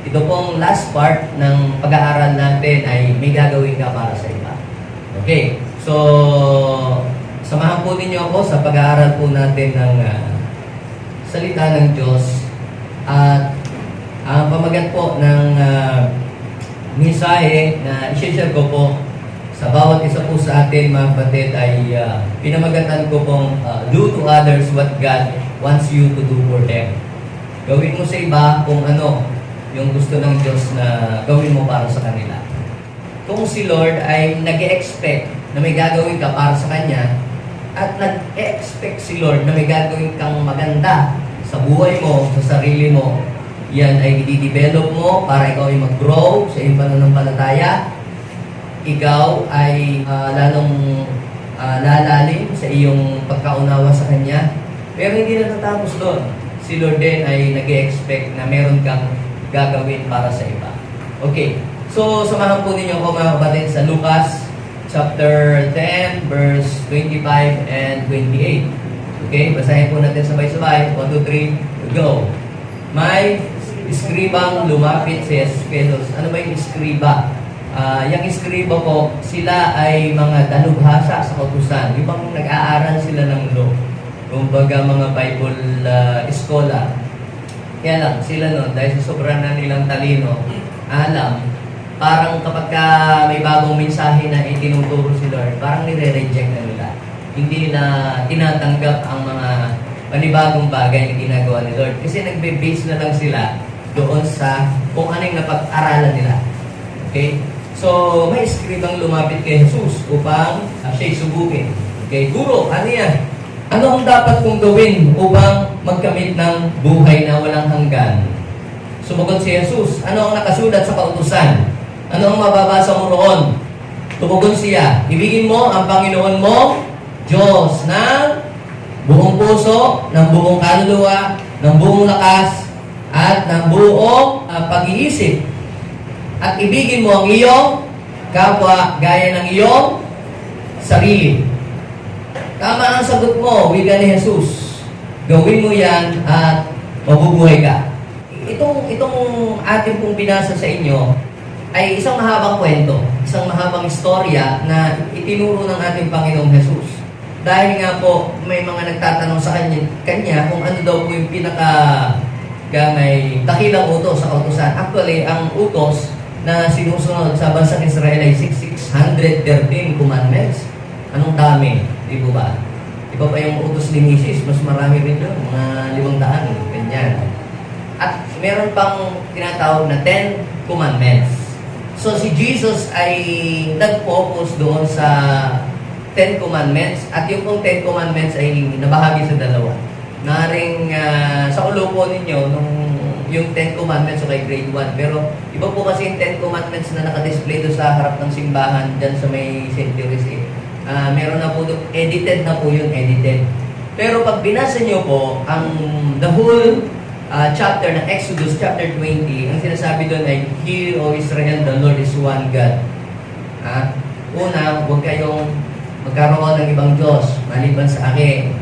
ito pong last part ng pag-aaral natin ay may gagawin ka para sa iba. Okay, so samahan po ninyo ako sa pag-aaral po natin ng salita ng Diyos. At ang pamagat po ng mensahe na i-share ko po sa bawat isa po sa atin, mga kapatid, ay pinamagatan ko pong do to others what God wants you to do for them. Gawin mo sa iba kung ano yung gusto ng Diyos na gawin mo para sa kanila. Kung si Lord ay nag-expect na may gagawin ka para sa Kanya, at nag-expect si Lord na may gagawin kang maganda sa buhay mo, sa sarili mo, yan ay i-develop mo para ikaw ay mag-grow sa iyong pananampalataya. Ikaw ay lalong lalalim sa iyong pagkaunawa sa Kanya. Pero hindi na natapos doon. Si Lord din ay nag-expect na meron kang gagawin para sa iba. Okay. So, samahan po ninyo ako, mga kapatid, sa Lucas chapter 10, verse 25 and 28. Okay? Basahin po natin sabay-sabay. 1, 2, 3, go! May iskribang lumapit si Jesus. Ano ba yung iskriba? Yung iskriba po, sila ay mga dalubhasa sa kautusan. Yung bang nag-aaral sila ng law. Kumbaga mga Bible scholar. Kaya lang, sila nun, dahil sa sobrang na nilang talino, alam, parang kapag may bagong mensahe na itinuturo si Lord, parang nire-reject na nila. Hindi na tinatanggap ang mga panibagong bagay na ginagawa ni Lord. Kasi nagbe-base na lang sila doon sa kung ano yung napag-aralan nila. Okay? So, may iskribang lumapit kay Jesus upang siya'y subukin. Okay? Guro, ano yan? Ano ang dapat kong gawin upang magkamit ng buhay na walang hanggan? Sumagot si Jesus, ano ang nakasulat sa kautusan? Ano ang mababasa mo roon? Tumugon siya, ibigin mo ang Panginoon mo, Diyos, ng buong puso, ng buong kaluluwa, ng buong lakas, at ng buong pag-iisip. At ibigin mo ang iyong kapwa gaya ng iyong sarili. Tama ang sagot mo, wika ni Jesus. Gawin mo yan at mabubuhay ka. Itong ating pong binasa sa inyo ay isang mahabang kwento, isang mahabang istorya na itinuro ng ating Panginoong Jesus. Dahil nga po, may mga nagtatanong sa kanya kung ano daw po yung may dakilang utos sa kautusan. Actually, ang utos na sinusunod sa bansang Israel ay 613 commandments. Anong dami? Di po ba? Iba pa yung utos ni Moses, mas marami rin doon, mga 500, ganyan. At meron pang tinatawag na 10 commandments. So si Jesus ay nag-focus doon sa 10 commandments, at yung pong 10 commandments ay nabahagi sa dalawa. Naring sa ulo po ninyo, nung yung 10 commandments o kay grade 1. Pero iba po kasi yung 10 commandments na nakadisplay doon sa harap ng simbahan dyan sa may St. Teres. Meron na po doon, edited na po yun, edited. Pero pag binasa nyo po, ang the whole chapter ng Exodus, chapter 20, ang sinasabi doon ay, Hear, O Israel, the Lord is one God. Una, huwag kayong magkaroon ng ibang Diyos, maliban sa akin.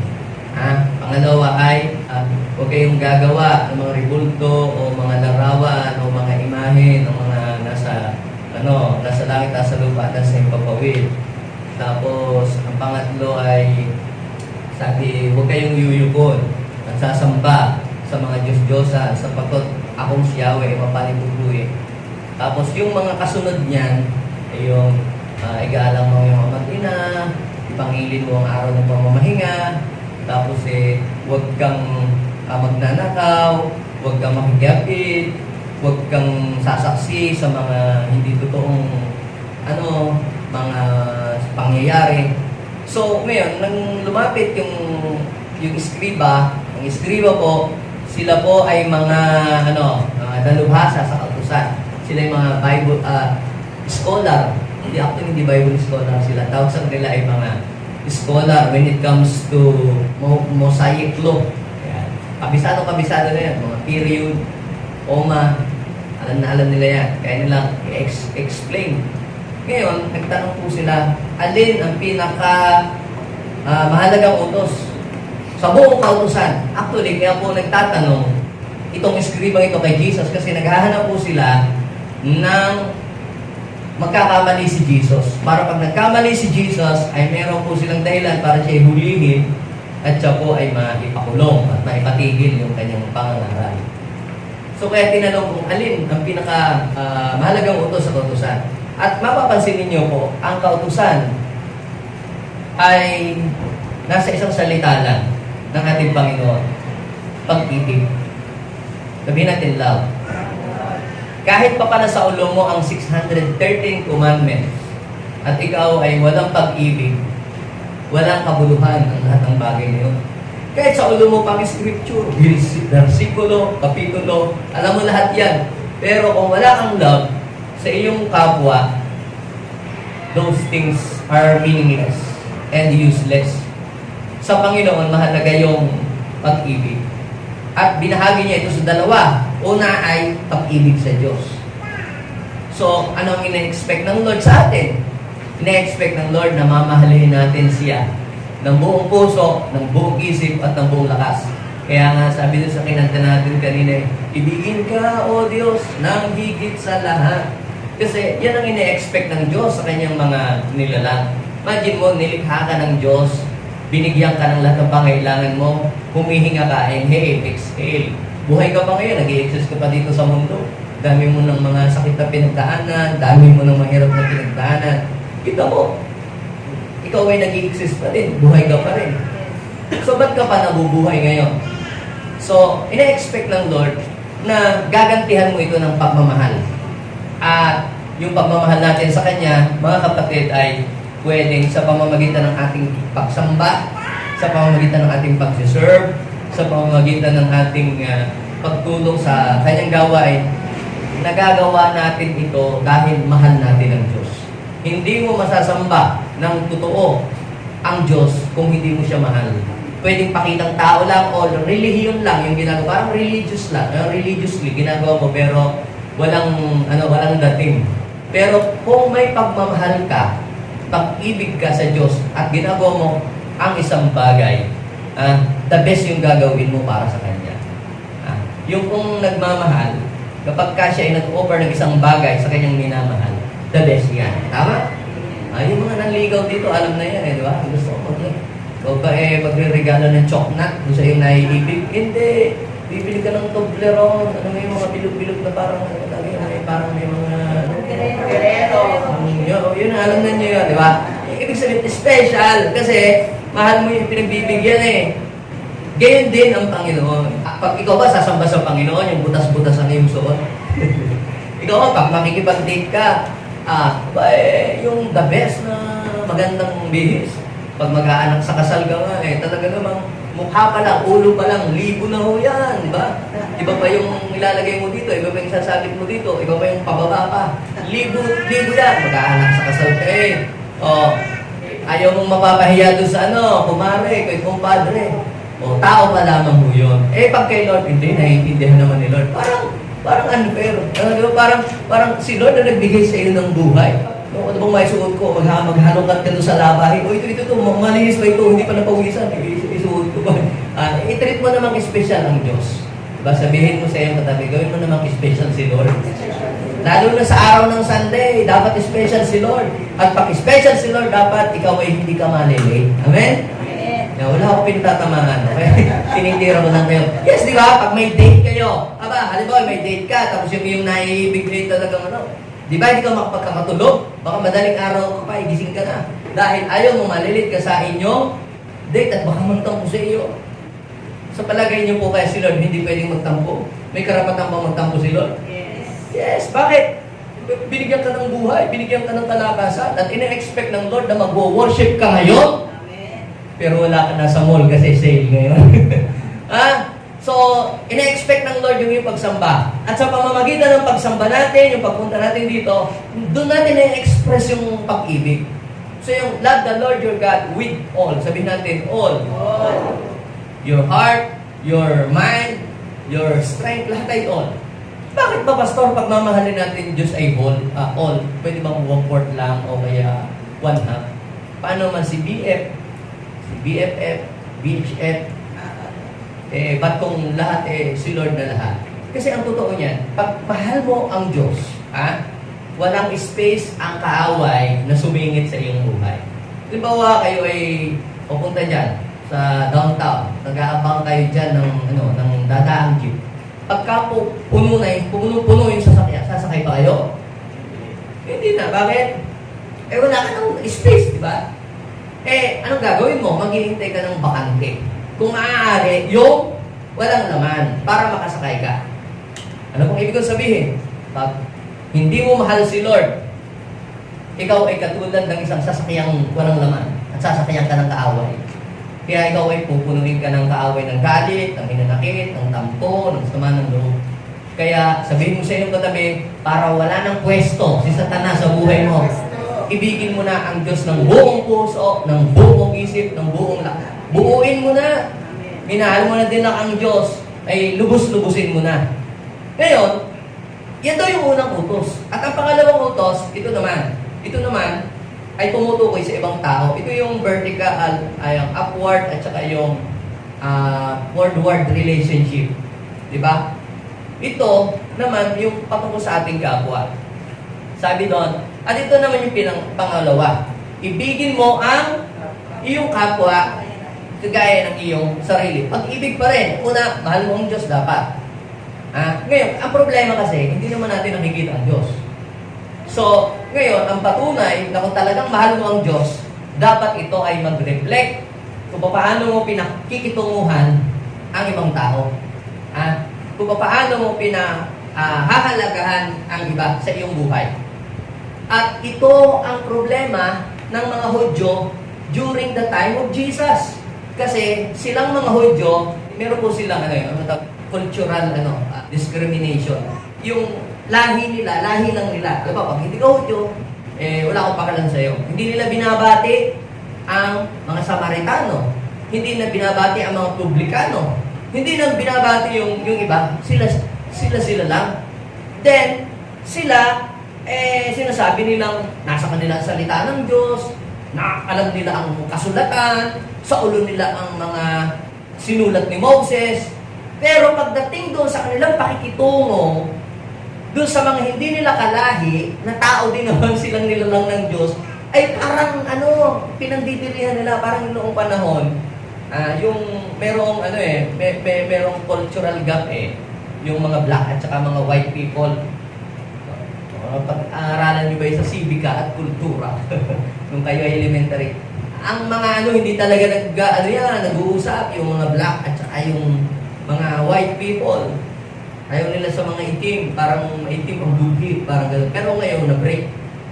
Pangalawa ay, huwag kayong gagawa ng mga ribulto, o mga larawan, o mga imahe, o mga nasa langit, nasa lupa, nasa impapawid. Tapos, ang pangatlo ay, sabi, huwag kayong yuyukon at sasamba sa mga Diyos-Diyosan sapagkat akong si Yahweh, mapalibugluin. Tapos, yung mga kasunod niyan ay yung igalang mo yung mga mag-ina, ipangilin mo ang araw ng pamamahinga, tapos huwag kang magnanakaw, huwag kang makikiyapid, huwag kang sasaksi sa mga hindi totoong mga pangyayari. So, ngayon, nang lumapit yung iskriba, ang iskriba po, sila po ay mga dalubhasa sa kautusan. Sila ay mga Bible scholar. Hindi Bible scholar sila. Tawag sa kanila ay mga scholar when it comes to Mosaic law. Kabisado na yan. Mga period, comma, alam nila yan. Kaya nilang explain. Ngayon, nagtanong po sila, alin ang mahalagang utos sa buong kautusan? Actually, kaya po nagtatanong, itong eskribang ito kay Jesus kasi naghahanap po sila ng magkakamali si Jesus. Para pag nagkamali si Jesus, ay meron po silang dahilan para siya hulihin at siya po ay maipakulong at maipatigil yung kanyang pangangaral. So kaya tinanong kung alin ang pinaka mahalagang utos sa kautusan. At mapapansin ninyo po, ang kautusan ay nasa isang salita lang ng ating Panginoon. Pag-ibig. Sabihin natin love. Kahit pa pala sa ulo mo ang 613 commandments at ikaw ay walang pag-ibig, walang kabuluhan ang lahat ng bagay na yun. Kahit sa ulo mo pang scripture, versikulo, kapitulo, alam mo lahat yan. Pero kung wala kang love sa iyong kapwa, those things are meaningless and useless. Sa Panginoon, mahalaga yung pag-ibig. At binahagi niya ito sa dalawa. Una ay pag-ibig sa Diyos. So, ano ang ina-expect ng Lord sa atin? Ina-expect ng Lord na mamahalin natin siya ng buong puso, ng buong isip, at ng buong lakas. Kaya nga, sabi doon sa kinanta natin kanina, ibigin ka, O Diyos, ng higit sa lahat. Kasi yan ang ina-expect ng Diyos sa kanyang mga nilalang. Imagine mo, nilikha ka ng Diyos, binigyan ka ng lahat ng pangailangan mo, humihinga ka, inhale, exhale. Buhay ka pa ngayon, nag-i-exist ka pa dito sa mundo. Dami mo ng mga sakit na pinagdaanan, dami mo ng mahirap na pinagdaanan. Kita mo, ikaw ay nag-i-exist pa din, buhay ka pa rin. So, ba't ka pa nabubuhay ngayon? So, ina-expect ng Lord na gagantihan mo ito ng pagmamahal. At yung pagmamahal natin sa Kanya, mga kapatid, ay pwedeng sa pamamagitan ng ating pagsamba, sa pamamagitan ng ating pagsiserve, sa pamamagitan ng ating pagtulong sa Kanyang gawain. Nagagawa natin ito dahil mahal natin ang Diyos. Hindi mo masasamba ng totoo ang Diyos kung hindi mo siya mahal. Pwedeng pakitang tao lang o relihiyon lang yung ginagawa. Parang religious lang, religiously ginagawa mo pero walang dating. Pero kung may pagmamahal ka, pag-ibig ka sa Diyos at ginagawa mo ang isang bagay, the best yung gagawin mo para sa Kanya. Yung kung nagmamahal, kapag ka siya ay nag-offer ng isang bagay sa kanyang minamahal, the best yan. Tama? Yung mga nanligaw dito, alam na yan, di ba? Gusto ko magre-regalo ng choknat doon sa iyong naiibig. Hindi. Bibili ka ng Toblerone. Ano yung mga bilog-bilog na parang may mga yun, alam na nyo yun, di ba? Ibig sabihin, special. Kasi, mahal mo yung pinagbibigyan eh. Gayon din ang Panginoon. Pag ikaw ba sasamba sa Panginoon, yung butas-butas ang iyong suot? Ikaw ba, pag makikipag-date ka, yung the best na magandang bihis. Pag mag-aanak sa kasal ka nga, talaga namang mukha pa lang, ulo pa lang, libo na ho yan, di ba? Iba pa yung ilalagay mo dito, iba pa yung sasabit mo dito, iba pa yung pababa pa. Libo yan, mag-aanak sa kasal ka ayaw mong mapapahiya doon sa kumare, kay kumpadre. Tao pa lamang mo yun. Pag kay Lord, hindi, naiintindihan naman ni Lord. Parang unfair. Parang si Lord na nagbigay sa iyo ng buhay. Ano bang may suot ko? Maghalukat ka doon sa labahin. Ito, malinis ba ito? Hindi pa napawisan. Isuot ko ba? I-treat mo namang special ang Diyos. Diba? Sabihin mo sa iyong katabi, gawin mo namang special si Lord. Lalo na sa araw ng Sunday, dapat special si Lord. At pag special si Lord, dapat ikaw ay hindi ka malilate. Amen? Wala ako pinatatamaan. Okay? Tinitira mo lang kayo. Yes, di ba? Pag may date kayo, halimbawa may date ka, tapos yung naiibig talagang di ba hindi ka makapagkakatulog? Baka madaling araw ka pa, igising ka na. Dahil ayaw mo malilit ka sa inyong date at baka magtampo sa iyo. Sa palagay niyo po kaya si Lord, hindi pwedeng magtampo. May karapatan ba magtampo si Lord? Yes. Bakit? Binigyan ka ng buhay, binigyan ka ng kalakasan, at ina-expect ng Lord na mag-worship ka ngayon. Pero wala ka na sa mall kasi sale ngayon. So, ina-expect ng Lord yung pagsamba. At sa pamamagitan ng pagsamba natin, yung pagpunta natin dito, doon natin na-express yung pag-ibig. So, yung love the Lord your God with all. Sabihin natin, all. Your heart, your mind, your strength, lahat ay all. Bakit ba, Pastor, pag mamahalin natin Diyos ay all? Pwede bang 1/4 lang o kaya 1/2? Paano man si BF, BFF, BHF, ba't kung lahat si Lord na lahat? Kasi ang totoo niyan, pag mahal mo ang Diyos, walang space ang kaaway na sumingit sa iyong buhay. Halimbawa, kayo ay pupunta dyan sa downtown, nag-aabang kayo dyan ng dadaang jeep. Pagka puno yung sasakyan, sasakay ba kayo? Hindi na. Bakit? Wala ka ng space, di ba? Anong gagawin mo? Maghihintay ka ng bakante. Kung maaari, yung walang laman para makasakay ka. Ano pong ibig kong sabihin? Pag hindi mo mahal si Lord, ikaw ay katulad ng isang sasakyang walang laman at sasakyan ka ng kaaway. Kaya ikaw ay pupunuin ka ng kaaway ng galit, ng hinanakit, ng tampo, ng sama ng loob. Kaya sabihin mo sa inyong katabi, para wala ng pwesto si Satanas sa buhay mo, ibigin mo na ang Diyos ng buong puso, ng buong isip, ng buong lakas. Buuin mo na. Minahal mo na din ang Diyos, ay lubos-lubusin mo na. Ngayon, yan daw yung unang utos. At ang pangalawang utos, ito naman ay tumutukoy sa ibang tao. Ito yung vertical, ay upward, at saka yung forward relationship. Di ba? Ito naman yung patungkol sa ating kapwa. Sabi doon, at ito naman yung pangalawa. Ibigin mo ang iyong kapwa kagaya ng iyong sarili. Pag-ibig pa rin. Una, mahal mo ang Diyos dapat. Ngayon, ang problema kasi, hindi naman natin nakikita ang Diyos. So, ngayon, ang patunay na kung talagang mahal mo ang Diyos, dapat ito ay mag-reflect kung paano mo pinakikitunguhan ang ibang tao. Kung paano mo hahalagahan ang iba sa iyong buhay. At ito ang problema ng mga Hudyo during the time of Jesus. Kasi silang mga Hudyo, meron po silang cultural discrimination. Yung lahi lang nila. Diba, pag hindi ka Hudyo, wala akong pakalan sa'yo. Hindi nila binabati ang mga Samaritano. Hindi na binabati ang mga publikano. Hindi na binabati yung iba. Sila lang. Then, sila, sinasabi nilang nasa kanila ang salita ng Diyos, alam nila ang kasulatan, sa ulo nila ang mga sinulat ni Moses. Pero pagdating doon sa kanilang pakikitungo, doon sa mga hindi nila kalahi, na tao din naman silang nilalang ng Diyos, ay parang pinagdidilihan nila, parang noong panahon, yung merong merong cultural gap yung mga black at saka mga white people. Pag-aaralan nyo ba sa sibika at kultura nung kayo ay elementary, ang mga hindi talaga nag-uusap yung mga black at saka yung mga white people. Ayaw nila sa mga itim, parang itim ang bugi, parang gano'n. Pero ngayon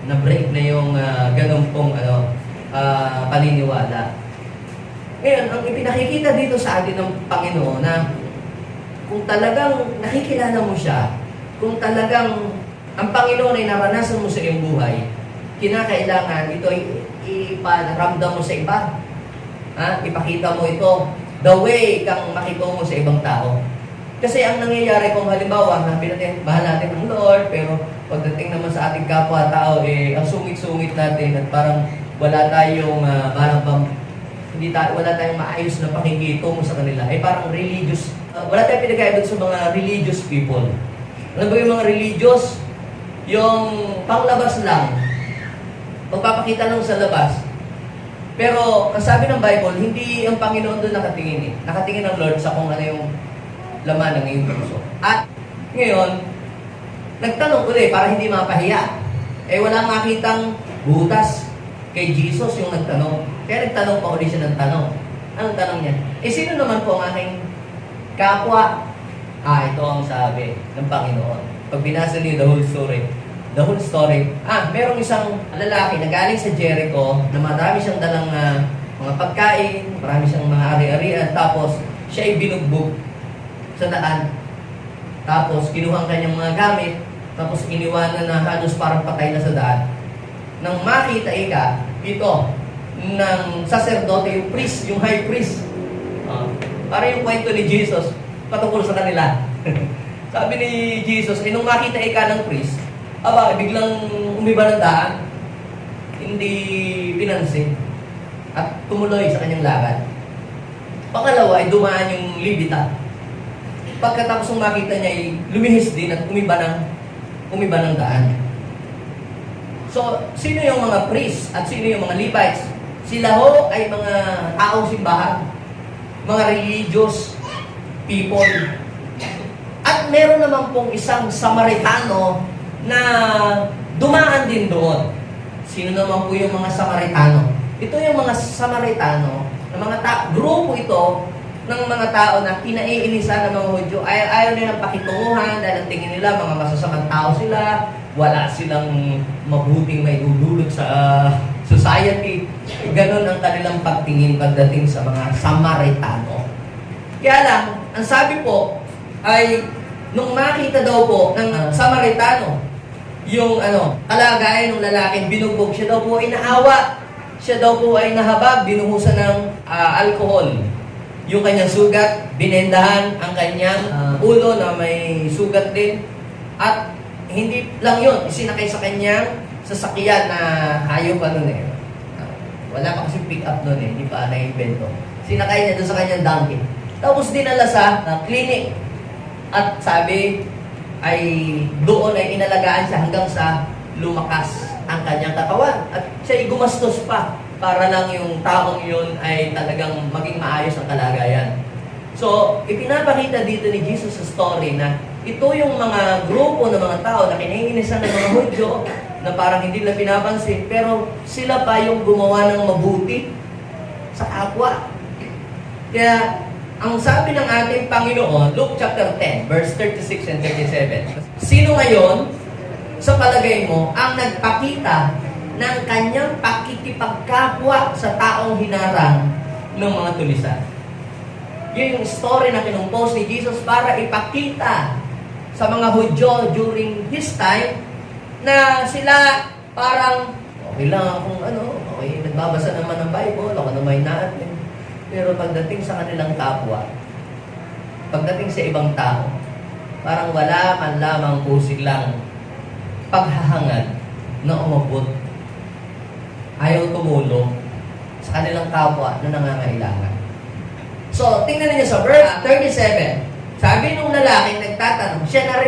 na-break na yung ganun pong paniniwala. Ngayon, ang ipinakikita dito sa atin ng Panginoon na kung talagang nakikilala mo siya, kung talagang ang Panginoon ay naranasan mo sa iyong buhay, kinakailangan ito ay iparamdam mo sa iba. Ipakita mo ito the way kang makitungo sa ibang tao. Kasi ang nangyayari kung halimbawa, mahal natin ang Lord, pero pagdating naman sa ating kapwa-tao, ang sungit-sungit natin at parang wala tayong wala tayong maayos na pakikitungo sa kanila. Parang religious. Wala tayong pinagkaiba sa mga religious people. Ano ba yung mga religious? Yung panglabas lang. Pagpapakita lang sa labas. Pero, ang sabi ng Bible, hindi ang Panginoon doon nakatingin. Nakatingin ang Lord sa kung ano yung laman ng iyong puso. At ngayon, nagtanong ulit para hindi mapahiya. Walang makitang butas kay Jesus yung nagtanong. Kaya nagtanong pa ulit siya ng tanong. Anong tanong niya? Sino naman po ang aking kapwa? Ito ang sabi ng Panginoon. Pag binasa niyo the whole story, merong isang lalaki na galing sa Jericho na marami siyang dalang mga pagkain, marami siyang mga ari-arian, tapos siya ay binugbog sa daan. Tapos kinuha ang kanyang mga gamit, tapos iniwanan na halos parang patay na sa daan. Nang makita ito ng sacerdote, yung priest, yung high priest. Para yung kwento ni Jesus patungkol sa kanila. Sabi ni Jesus, nung makita ng priest, biglang umiba ng daan, hindi pinansin, at tumuloy sa kanyang lakad. Pangalawa ay dumaan yung Levita. pagkatapos ng makita niya ay lumihis din at umiba ng daan. So, sino yung mga priests at sino yung mga Levites? Sila ho ay mga taong simbahan, mga religious people. At meron naman pong isang Samaritano na dumaan din doon. Sino naman po yung mga Samaritano? Ito yung mga Samaritano, na mga grupo ito ng mga tao na kinaiinisan ng mga Hudyo. Ayaw nilang pakitunguhan dahil ang tingin nila mga masasamang tao sila, wala silang mabuting may dudulot sa society. Ganon ang kanilang pagtingin pagdating sa mga Samaritano. Kaya lang, ang sabi po ay nung makita daw po ng Samaritano yung kalagayan ng lalaking binugbog, siya daw po ay naawa. Siya daw po ay nahabag, binuhusan ng alcohol. Yung kanyang sugat, binendahan ang kanyang ulo na may sugat din. At hindi lang yun, isinakay sa kanyang sasakyan na hayop pa nun eh. Wala pa kasi pick up nun eh, hindi pa na-invento. Sinakay niya doon sa kanyang donkey. Tapos dinala sa clinic. At sabi, ay doon ay inalagaan siya hanggang sa lumakas ang kanyang katawan. At siya ay gumastos pa para lang yung taong yun ay talagang maging maayos ang kalagayan. So, ipinapakita dito ni Jesus sa story na ito yung mga grupo ng mga tao na kinaiinisan ng mga Hudyo na parang hindi na pinapansin, pero sila pa yung gumawa ng mabuti sa kapwa. Kaya, ang sabi ng ating Panginoon, Luke chapter 10, verse 36 and 37, sino ngayon, sa palagay mo, ang nagpakita ng kanyang pakikipagkapwa sa taong hinarang ng mga tulisan? Yun yung story na kinumpos ni Jesus para ipakita sa mga Hudyo during his time na sila parang, okay lang akong okay, nagbabasa naman ng Bible, ako naman natin. Pero pagdating sa kanilang kapwa, pagdating sa ibang tao, parang wala man lamang po silang paghahangad na umabot. Ayaw tumulong sa kanilang kapwa na nangangailangan. So, tingnan niyo sa verse 37. Sabi nung lalaki nagtatanong, siya na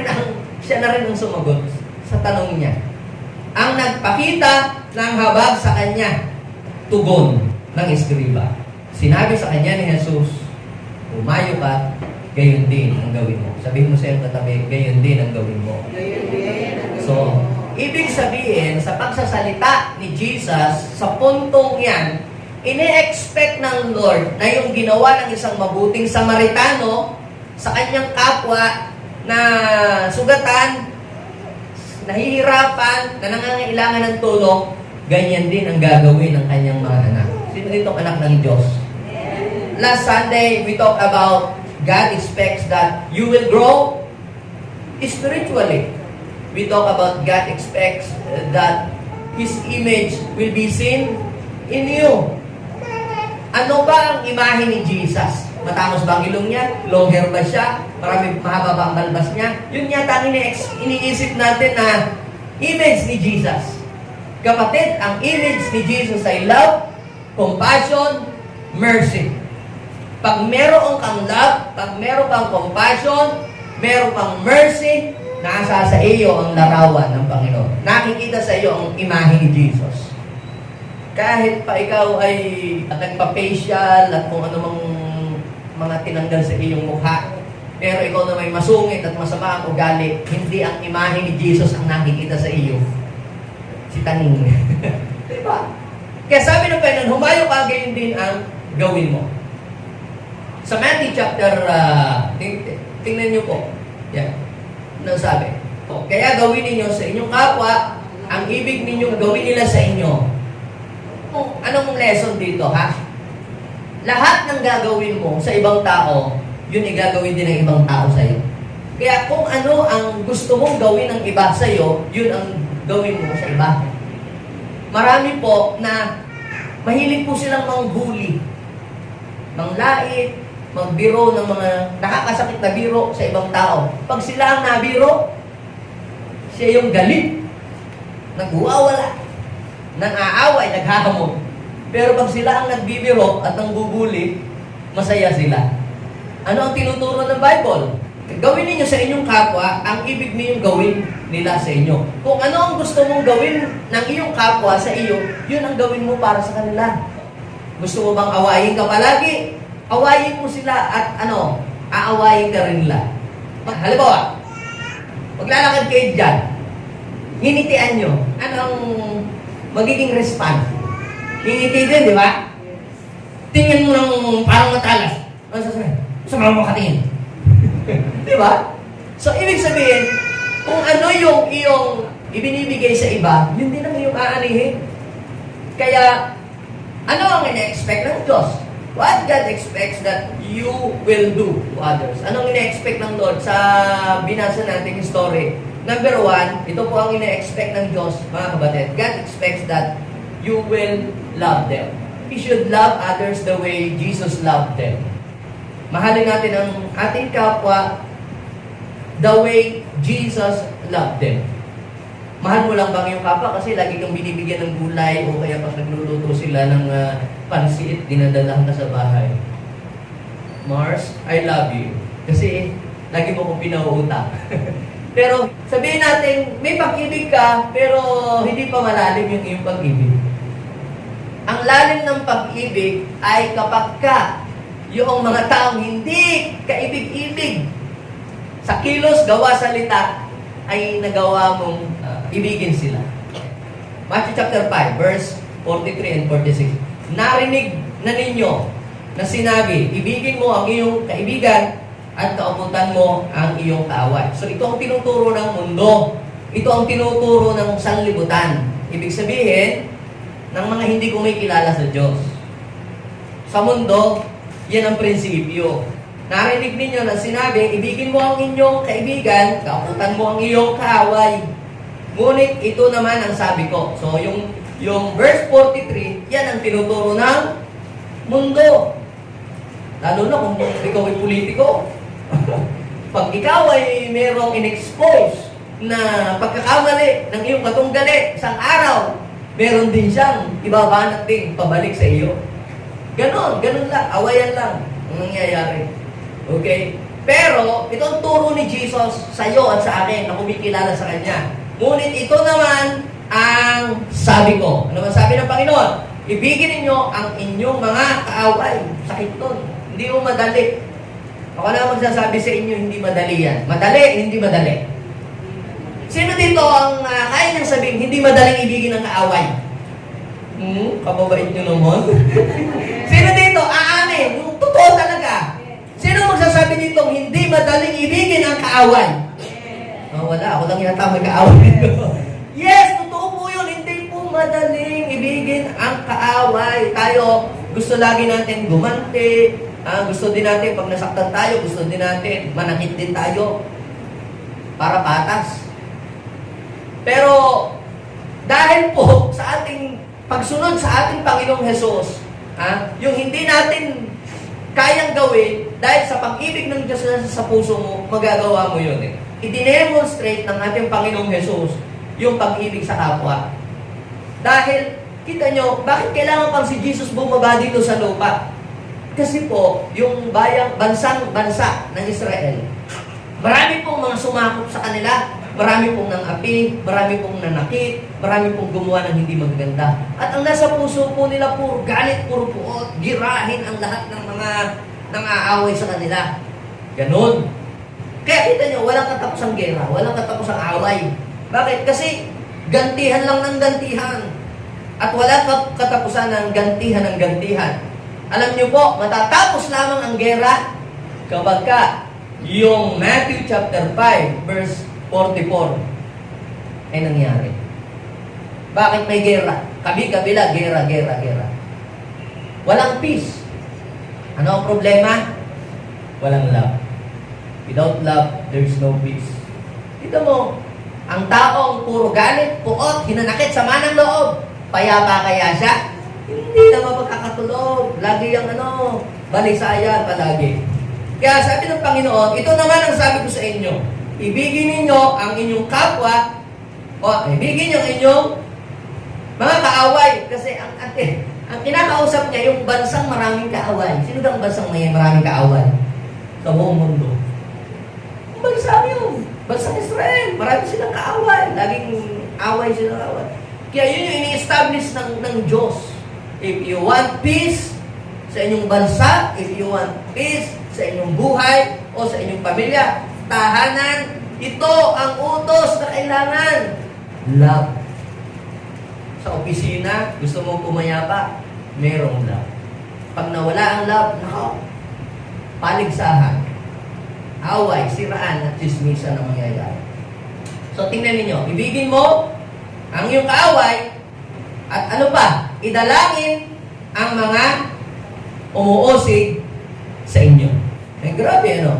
rin ang sumagot sa tanong niya. Ang nagpakita ng habag sa kanya, tugon ng eskriba. Sinabi sa kanya ni Jesus, umayo ka, gayon din ang gawin mo. Sabihin mo sa iyong katabi, gayon din ang gawin mo. So, ibig sabihin, sa pagsasalita ni Jesus, sa puntong yan, ini-expect ng Lord na yung ginawa ng isang mabuting Samaritano sa kanyang kapwa na sugatan, nahihirapan, na nangangailangan ng tulong, ganyan din ang gagawin ng kanyang mga anak. Sino ditong anak ng Diyos? Last Sunday, we talked about God expects that you will grow spiritually. We talk about God expects that His image will be seen in you. Ano ba ang imahe ni Jesus? Matangos ba ang ilong niya? Long hair ba siya? Marami mahaba ba ang balbas niya? Yun yata iniisip natin na image ni Jesus. Kapatid, ang image ni Jesus ay love, compassion, mercy. Pag meron kang love, pag meron kang compassion, meron kang mercy, nasa sa iyo ang larawan ng Panginoon. Nakikita sa iyo ang imahe ni Jesus. Kahit pa ikaw ay nagpa-facial at kung anumang mga tinanggal sa iyong mukha, pero ikaw na may masungit at masama ang ugali, hindi ang imahe ni Jesus ang nakikita sa iyo. Si Taning. Diba? Kaya sabi ng Panginoon, humayo ka, gayon din ang gawin mo. Sa Matthew chapter, tingnan niyo po. Yan. Ano sabi? Kaya gawin ninyo sa inyong kapwa, ang ibig ninyong gawin nila sa inyo. Anong lesson dito, ha? Lahat ng gagawin mo sa ibang tao, yun igagawin din ng ibang tao sa iyo. Kaya kung ano ang gusto mong gawin ng iba sa iyo, yun ang gawin mo sa iba. Marami po na mahilig po silang manghuli, manglait, magbiro ng mga nakakasakit na biro sa ibang tao. Pag sila ang nabiro, siya yung galit, nag-uawala, nang-aaway, naghahamon. Pero pag sila ang nagbibiro at nangbubuli, masaya sila. Ano ang tinuturo ng Bible? Gawin ninyo sa inyong kapwa ang ibig ninyong gawin nila sa inyo. Kung ano ang gusto mong gawin ng iyong kapwa sa iyo, yun ang gawin mo para sa kanila. Gusto mo bang awayin ka palagi? Awayin mo sila at aawayin ka rin nila. Halimbawa, maglalakad kayo dyan, nginitian nyo, anong magiging response? Ngingiti din, di ba? Tingin mo ng parang matalas. Ano sasabihin? Sumama mo katingin. Di ba? So, ibig sabihin, kung ano yung iyong ibinibigay sa iba, yun din ang iyong aanihin. Kaya, ano ang ina-expect ng Diyos? What God expects that you will do to others. Anong ina-expect ng Lord sa binasa nating story? Number 1, ito po ang ina-expect ng Diyos, mga kapatid. God expects that you will love them. We should love others the way Jesus loved them. Mahalin natin ang ating kapwa the way Jesus loved them. Mahal mo lang bang yung kapwa kasi lagi kang binibigyan ng gulay o kaya pag nagluluto sila ng pansit, dinadalahan ka sa bahay. Mars, I love you. Kasi lagi mo kong pinauutang. Pero sabihin natin, may pag-ibig ka, pero hindi pa malalim yung iyong pag-ibig. Ang lalim ng pag-ibig ay kapag yung mga taong hindi kaibig-ibig sa kilos, gawa, salita, ay nagawa mong ibigin sila. Matthew chapter 5, verse 43 and 46. Narinig na ninyo na sinabi, ibigin mo ang iyong kaibigan at kauputan mo ang iyong kaaway. So ito ang tinuturo ng mundo. Ito ang tinuturo ng sanlibutan. Ibig sabihin, ng mga hindi kumikilala sa Diyos. Sa mundo, yan ang prinsipyo. Narinig ninyo na sinabi, ibigin mo ang inyong kaibigan, kauputan mo ang iyong kaaway. Ngunit ito naman ang sabi ko. So, yung verse 43, yan ang tinuturo ng mundo. Lalo na kung ikaw ay politiko. Pag ikaw ay merong in-expose na pagkakamali ng iyong katunggali isang araw, meron din siyang ibabanat din pabalik sa iyo. Ganon lang, awayan lang ang nangyayari. Okay? Pero, ito ang turo ni Jesus sa iyo at sa akin na kumikilala sa Kanya. Ngunit ito naman ang sabi ko. Ano man sabi ng Panginoon? Ibigin ninyo ang inyong mga kaaway. Sakit nun. Hindi mo madali. Ako na magsasabi sa inyo, hindi madali yan. Madali, hindi madali. Sino dito ang kaya niyang sabihin, hindi madaling ibigin ang kaaway? Kababait nyo naman. Sino dito? Aamin. Yung totoo talaga. Sino magsasabi dito, hindi madaling ibigin ang kaaway? Wala. Ako lang yata may kaaway. Yes, totoo po yun. Hindi po madaling ibigin ang kaaway. Tayo, gusto lagi natin gumanti. Gusto din natin, pag nasaktan tayo, gusto din natin, manakit din tayo. Para patas. Pero, dahil po sa ating pagsunod sa ating Panginoong Hesus, yung hindi natin kayang gawin, dahil sa pag-ibig ng Diyos sa puso mo, magagawa mo yun eh. I-demonstrate ng ating Panginoong Hesus yung pag-ibig sa kapwa. Dahil, kita nyo, bakit kailangan pang si Jesus bumaba dito sa lupa? Kasi po, yung bansang-bansa ng Israel, marami pong mga sumakop sa kanila, marami pong nang-api, marami pong nanakit, marami pong gumawa ng hindi magaganda. At ang nasa puso po nila, puro galit, puro puot, girahin ang lahat ng mga nang-aaway sa kanila. Ganon. Kaya kita nyo, walang katapusang gera, walang katapusang away. Bakit? Kasi gantihan lang ng gantihan. At wala katapusan ng gantihan. Alam nyo po, matatapos lamang ang gera kapag yung Matthew chapter 5, verse 44 ay nangyari. Bakit may gera? Kabi-kabila, gera. Walang peace. Ano ang problema? Walang love. Without love, there's no peace. Dito mo, ang taong puro galit, puot, hinanakit, sama ng loob, payapa kaya siya? Hindi naman magkakatulog. Lagi yung balisayan palagi. Kaya sabi ng Panginoon, ito naman ang sabi ko sa inyo, ibigin ninyo ang inyong kapwa, ibigin niyo ang inyong mga kaaway. Kasi ang kinakausap niya, yung bansang maraming kaaway. Sino bang bansang may maraming kaaway? Sa buong mundo. bansa yun. Bansang Israel. Marami silang kaaway. Laging away silang away. Kaya yun yung ini-establish ng Diyos. If you want peace sa inyong bansa, if you want peace sa inyong buhay o sa inyong pamilya, tahanan, ito ang utos na kailangan. Love. Sa opisina, gusto mong pumayapa, merong love. Pag nawala ang love, nako, paligsahan, away, siraan, at chismisan ang mangyayari. So, tingnan ninyo, ibigin mo ang iyong kaaway, at ano pa, idalangin ang mga umuusig sa inyo. Eh, grabe, ano?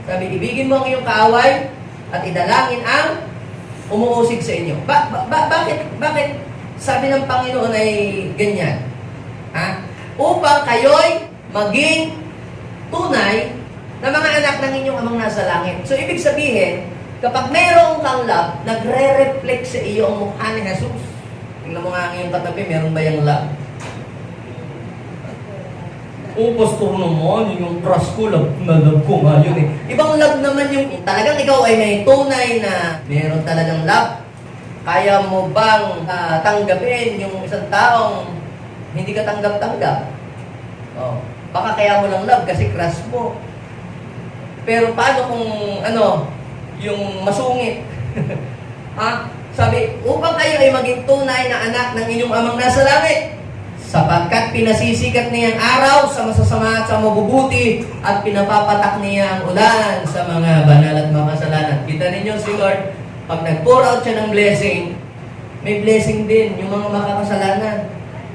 Sabi, ibigin mo ang iyong kaaway, at idalangin ang umuusig sa inyo. Bakit sabi ng Panginoon ay ganyan? Ha? Upang kayo'y maging tunay na mga anak ng inyong amang nasa langit. So, ibig sabihin, kapag mayroong kang love, nagre-reflect sa iyo ang mukha ni Jesus. Tingnan mo nga ang iyong katabi, meron ba yung love? Pastor naman, yung crush ko, love ko nga yun eh. Ibang love naman yung, talagang ikaw ay may tunay na meron talagang love. Kaya mo bang tanggapin yung isang taong hindi ka tanggap-tanggap? Oh, baka kaya mo lang love kasi crush mo. Pero paano kung yung masungit? Ha? Sabi, upang kayo ay maging tunay na anak ng inyong amang nasa langit, sapagkat pinasisikat niya ang araw sa masasama at sa mabubuti at pinapapatak niya ang ulan sa mga banal at makasalanan. Kita ninyo si Lord, pag nag-pour out siya ng blessing, may blessing din yung mga makakasalanan.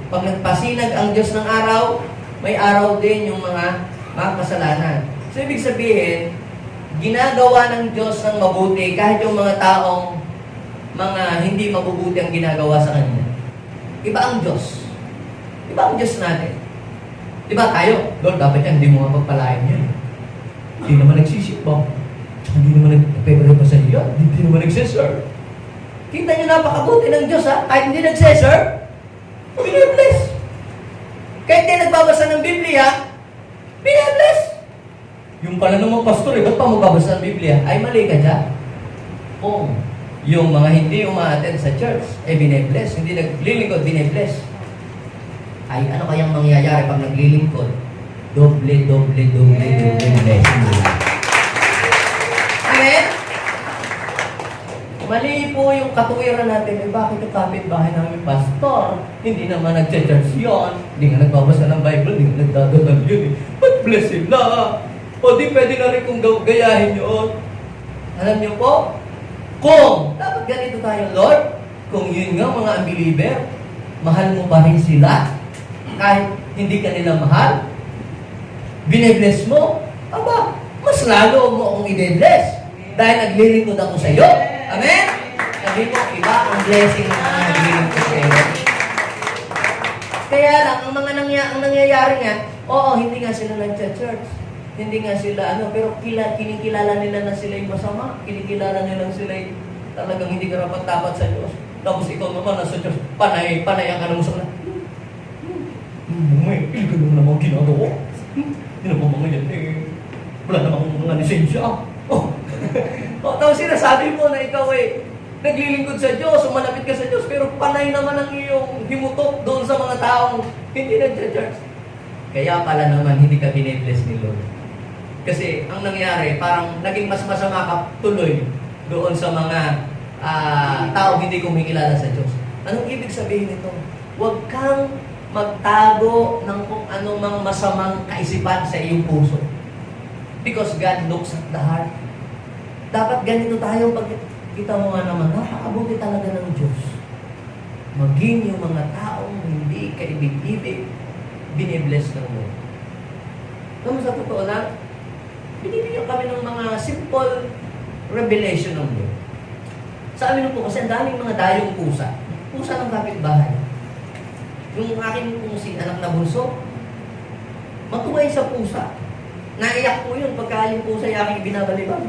Pag nagpasinag ang Diyos ng araw, may araw din yung mga makasalanan. So, ibig sabihin, ginagawa ng Diyos ng mabuti kahit yung mga taong mga hindi mabubuti ang ginagawa sa Kanya. Iba ang Diyos. Iba ang Diyos natin. Diba tayo? Lord, dapat yan, hindi mo nga pagpalain yan. Hindi naman nagsisipang. Hindi naman nagpapagod pa sa iyo. Hindi naman nagsiserve. Kita nyo napakabuti ng Diyos, ha? Kahit hindi nagsiserve, binibless. Kahit hindi nagbabasa ng Biblia, binibless. Yung pala naman pastor, ba't pa magbabasa ng Biblia? Ay, mali ka dyan. Oo. Yung mga hindi umaattend sa church, binibless. Hindi naglilingkod, binibless. Ay, ano kayang mangyayari pag naglilingkod? Doble blessing. Amen? Mali po yung katuwiran natin. Bakit yung kapitbahay namin, pastor? Hindi naman nag-church yun. Hindi nga nagbabasa ng Bible. Hindi nga nagdadadal yun. Ba't bless sila? O di pwede na rin kung gayahin yun. Alam niyo po, kung dapat ganito tayo, Lord, kung yun nga mga unbeliever, mahal mo pa rin sila. Kahit hindi ka nila mahal, bine-bless mo, aba, mas lalo mo akong i-bless. Dahil naglilingkod ako sa iyo. Amen? Sabi ko, iba ang blessing ng mga naglilingkod sa iyo. Kaya lang, ang nangyayari nga, hindi nga sila nag-church. Hindi nga sila, pero kinikilala nila na sila yung masama. Kinikilala nila na sila yung talagang hindi karapat-dapat sa Diyos. Tapos ikaw naman nasa Diyos, panay ang ano mo sa kanila. May ilga naman ginagawa. Hindi naman mga yan wala namang mga lisensya. Tapos sinasabi mo na ikaw naglilingkod sa Diyos, malapit ka sa Diyos, pero panay naman ang iyong himutok doon sa mga taong hindi nag-church. Kaya pala naman hindi ka bine-bless ni Lord. Kasi ang nangyari, parang naging mas masama ka tuloy doon sa mga taong hindi kumikilala sa Diyos. Anong ibig sabihin nito? Huwag kang magtago ng kung anumang masamang kaisipan sa iyong puso. Because God looks at the heart. Dapat ganito tayo pag kita mo nga naman, napakabuti talaga ng Diyos. Maging yung mga taong hindi kaibig-ibig, binibless ng Lord. Naman sa totoo lang, binibigyan kami ng mga simple revelation ng Lord. Sa amin po kasi ang daming mga dayong pusa. Pusa ng kapitbahay. Yung aking pusi, anak na bunso, matuway sa pusa. Naiyak po yun pagka yung pusa yung aking binabalibag.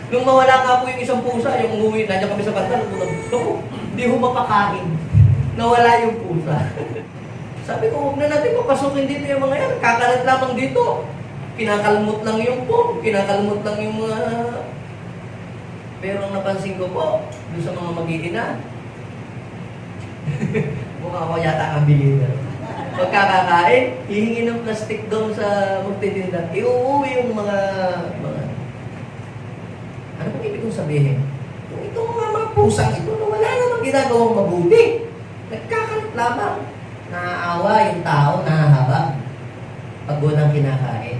Nung mawala nga po yung isang pusa, yung umuwi, nandiyan kami sa pantal, hindi ho mapakain. Nawala yung pusa. Sabi ko, huwag na natin papasukin dito yung mga yan. Kakalat lamang dito. Kinakalmot lang yung po, kinakalmot lang yung mga... Pero ang napansin ko po, doon sa mga mag-iina, mukha ako yata ang beginner. Pagkakakain, hihingi ng plastic doon sa magtitinda. Iuuwi yung mga... Ano pong ibig kong sabihin? Kung itong mga pusang ito na wala namang ginagawang mabuti. Nagkakalat lamang. Naaawa yung tao, nahahaba. Pag walang kinakain.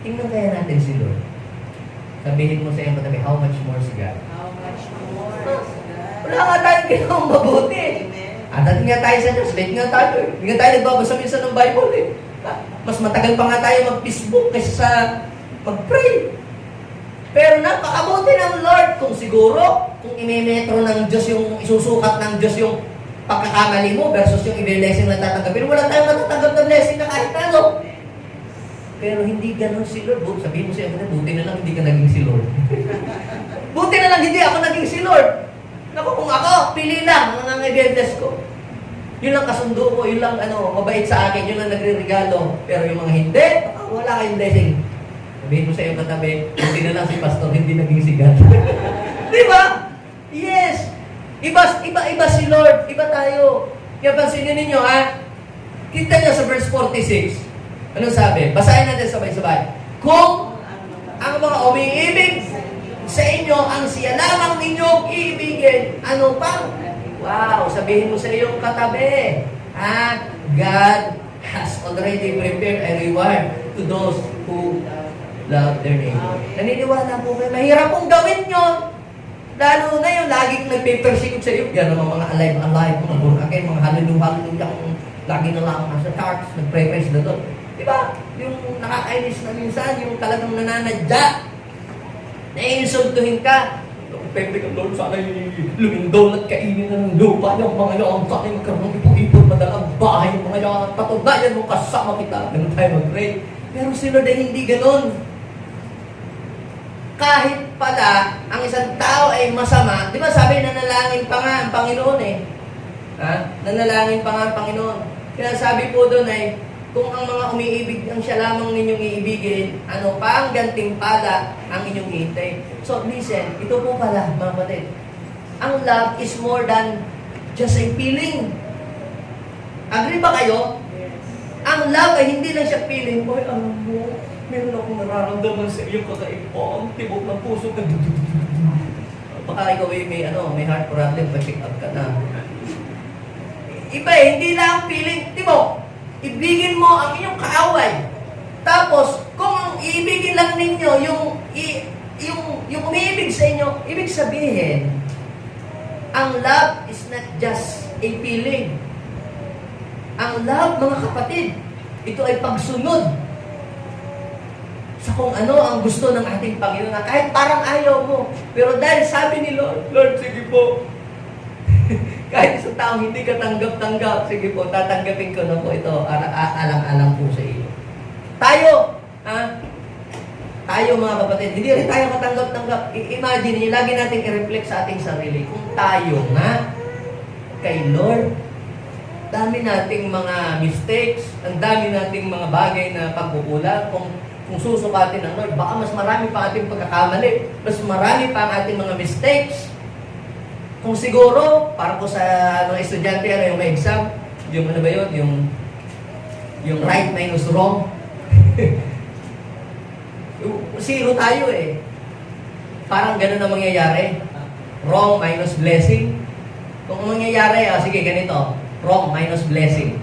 Tingnan kaya natin si Lord. Sabihin mo sa iyong katabi, how much more si God? How much more? Wala nga tayong ginawang mabuti. At dati nga tayo sa Diyos, late nga tayo. Hindi nga tayo nagbabasa minsan ng Bible eh. Mas matagal pa nga tayo mag-Facebook kaysa sa mag-pray. Pero napakabuti ng Lord kung siguro, kung imimetro ng Diyos yung, isusukat ng Diyos yung pagkakamali mo versus yung i-blessing na tatanggapin. Wala tayong matatanggap na blessing na kahit ano. Pero hindi ganun si Lord. Sabihin mo siya, buti na lang hindi ka naging si Lord. Buti na lang hindi ako naging si Lord. Naku, kung ako, pili lang ang nangangagendes ko. Yun lang kasundo ko, yun lang mabait sa akin, yun lang nagre-regalo. Pero yung mga hindi, wala kayong blessing. Sabihin mo sa iyong katabi, buti na lang si Pastor, hindi naging si God. Di ba? Yes. Iba si Lord. Iba tayo. Kaya pansinin ninyo, ha? Kita niyo sa verse 46. Anong sabi? Basahin natin sabay-sabay. Kung ang mga umiibig sa inyo, ang siya lamang ninyong iibigin, ano pa? Wow! Sabihin mo sa iyong katabi, ha? God has already prepared a reward to those who love their neighbor. Naniniwala po kayo. Mahirap pong gawin yun. Lalo na yung laging nagpe-persecute sa iyo. Yan naman mga alive, mga born again, mga hallelujah, lagi na lang nasa church, nagpre-praise na doon. Diba? Yung nakakainis na minsan, yung talagang nananadya. Naiinsultuhin ka. Pepe ka, Lord, sana lumindol at kainin na ng lupa yung mga yan. Sana yung magkaroon ng ipon-ipon, madalang bahay, yung mga yan. Patunayan mo, kasama kita. Ganun tayo mag-pray. Pero si Lord ay hindi ganun. Kahit pala, ang isang tao ay masama, di ba sabi, nanalangin pa nga ang Panginoon eh. Ha? Nanalangin pa nga ang Panginoon. Kaya sabi po doon ay, kung ang mga umiibig ang siya lamang ninyong iibigin, ano pa ang gantimpala ang inyong hintay. So listen, ito po pala mga kapatid. Ang love is more than just a feeling. Agree ba kayo? Ang love ay hindi lang siya feeling. Boy, alam mo, meron akong nararamdaman sa iyo kakaiba. Ang tibok ng puso ka. Baka ikaw ay may heart problem, pa-check up ka na. Iba eh, hindi lang feeling. Tibok, ibigin mo ang inyong kaaway. Tapos, kung ang ibigin lang ninyo, yung umiibig sa inyo, ibig sabihin, ang love is not just a feeling. Ang love, mga kapatid, ito ay pagsunod sa kung ano ang gusto ng ating Panginoon na kahit parang ayaw mo. Pero dahil sabi ni Lord, Lord, sige po, kahit sa taong hindi ka tanggap-tanggap, sige po, tatanggapin ko na po ito, alang-alang po sa iyo. Tayo, ha? Tayo mga kapatid, hindi rin tayo matanggap-tanggap. Imagine niyo, lagi natin i-reflect sa ating sarili. Kung tayo nga, kay Lord, dami nating mga mistakes, ang dami nating mga bagay na pagkukulang. Kung susukatin ng Lord, baka mas marami pa ating pagkakamali, mas marami pa ang ating mga mistakes. Kung siguro, para po sa mga estudyante, yung may exam, yung ano ba yun, yung right minus wrong. Zero tayo eh. Parang ganun ang mangyayari. Wrong minus blessing. Kung mangyayari, sige ganito, wrong minus blessing.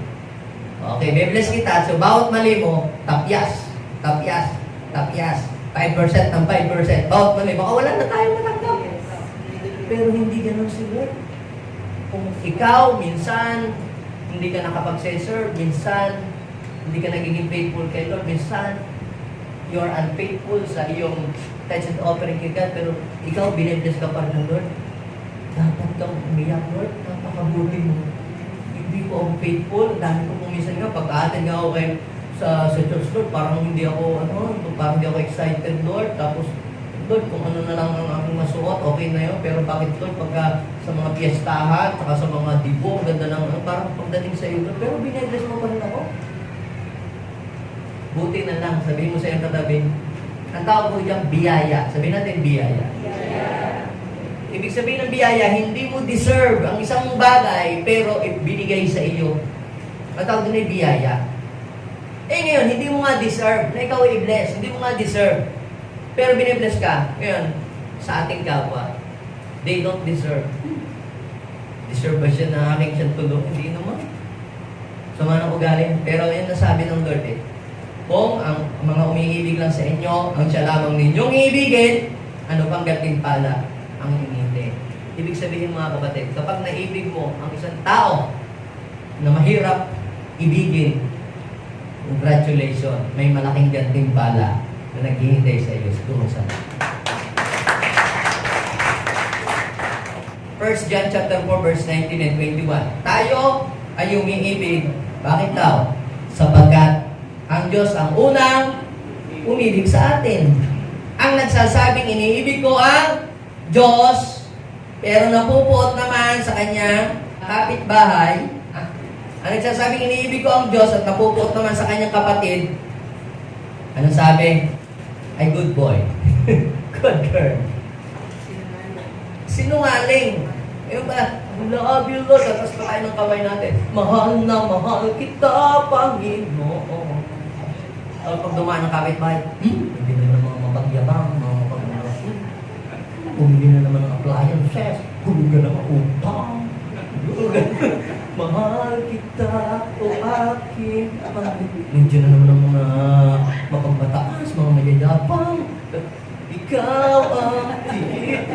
Okay, may bless kita. So, bawat mali mo, tapyas. 5% ng 5%. Bawat mali, baka wala na tayo matanggap. Pero hindi ganun si Lord. Kung ikaw, minsan, hindi ka nakapag-serve, minsan, hindi ka nagiging faithful kay Lord, minsan, you're unfaithful sa iyong tithes and offering kay God, pero ikaw, binibless ka pa rin ng Lord. Dapat kang umiyak, Lord, napakabuti mo. Hindi ko ako faithful, dami ko kung minsan nga, pagka-attend nga ako sa church, Lord, parang hindi ako excited, Lord, tapos, Lord, kung ano na lang ang aking masuot, okay na yun. Pero bakit, Lord, pagka sa mga piyestahan, saka sa mga dibo, ganda ng, parang pagdating sa iyo, Lord, pero binibless mo pa rin ako. buti na lang, sabihin mo sa iyong katabi, ang tawag po diyang biyaya. Sabihin natin biyaya. Ibig sabihin ng biyaya, hindi mo deserve ang isang bagay, pero binigay sa iyo. Ang tawag doon ay biyaya. Eh ngayon, hindi mo nga deserve na ikaw ay bless. Hindi mo nga deserve. Pero binibless ka. Ngayon, sa ating kapwa, they don't deserve. Deserve ba siya na aking siyang tulong? Hindi naman. Sama ng ugali. Pero yun nasabi ng Lord eh. Kung ang mga umiibig lang sa inyo, ang siya lamang ninyong iibigin, ano pang gantimpala ang hinihintay. Ibig sabihin mga kapatid, kapag naibig mo ang isang tao na mahirap ibigin, congratulations, may malaking gantimpala na naghihintay sa iyo doon sa 1 John chapter 4 verse 19 and 21. Tayo ay umiibig. Bakit daw? Sapagkat ang Diyos ang unang umibig sa atin. Ang nagsasabing iniibig ko ang Diyos, pero napupuot naman sa kanyang kapitbahay. Ang nagsasabing iniibig ko ang Diyos at napupuot naman sa kanyang kapatid. Anong sabi? Ay, good boy. Good girl. Sinungaling. Yung pala, love you Lord. Tapos pa tayo ng kamay natin. Mahal na mahal kita, Panginoon. Pag dumaan ng kapitbahay, hindi na naman mga mapagyabang, mga mapagyabang. Bumili na naman ng appliances. Bumili na naman utang. Mahal kita, o aking Panginoon. Nandiyan na naman ang mga mapagmataas, mga mayayabang. Ikaw ang tiit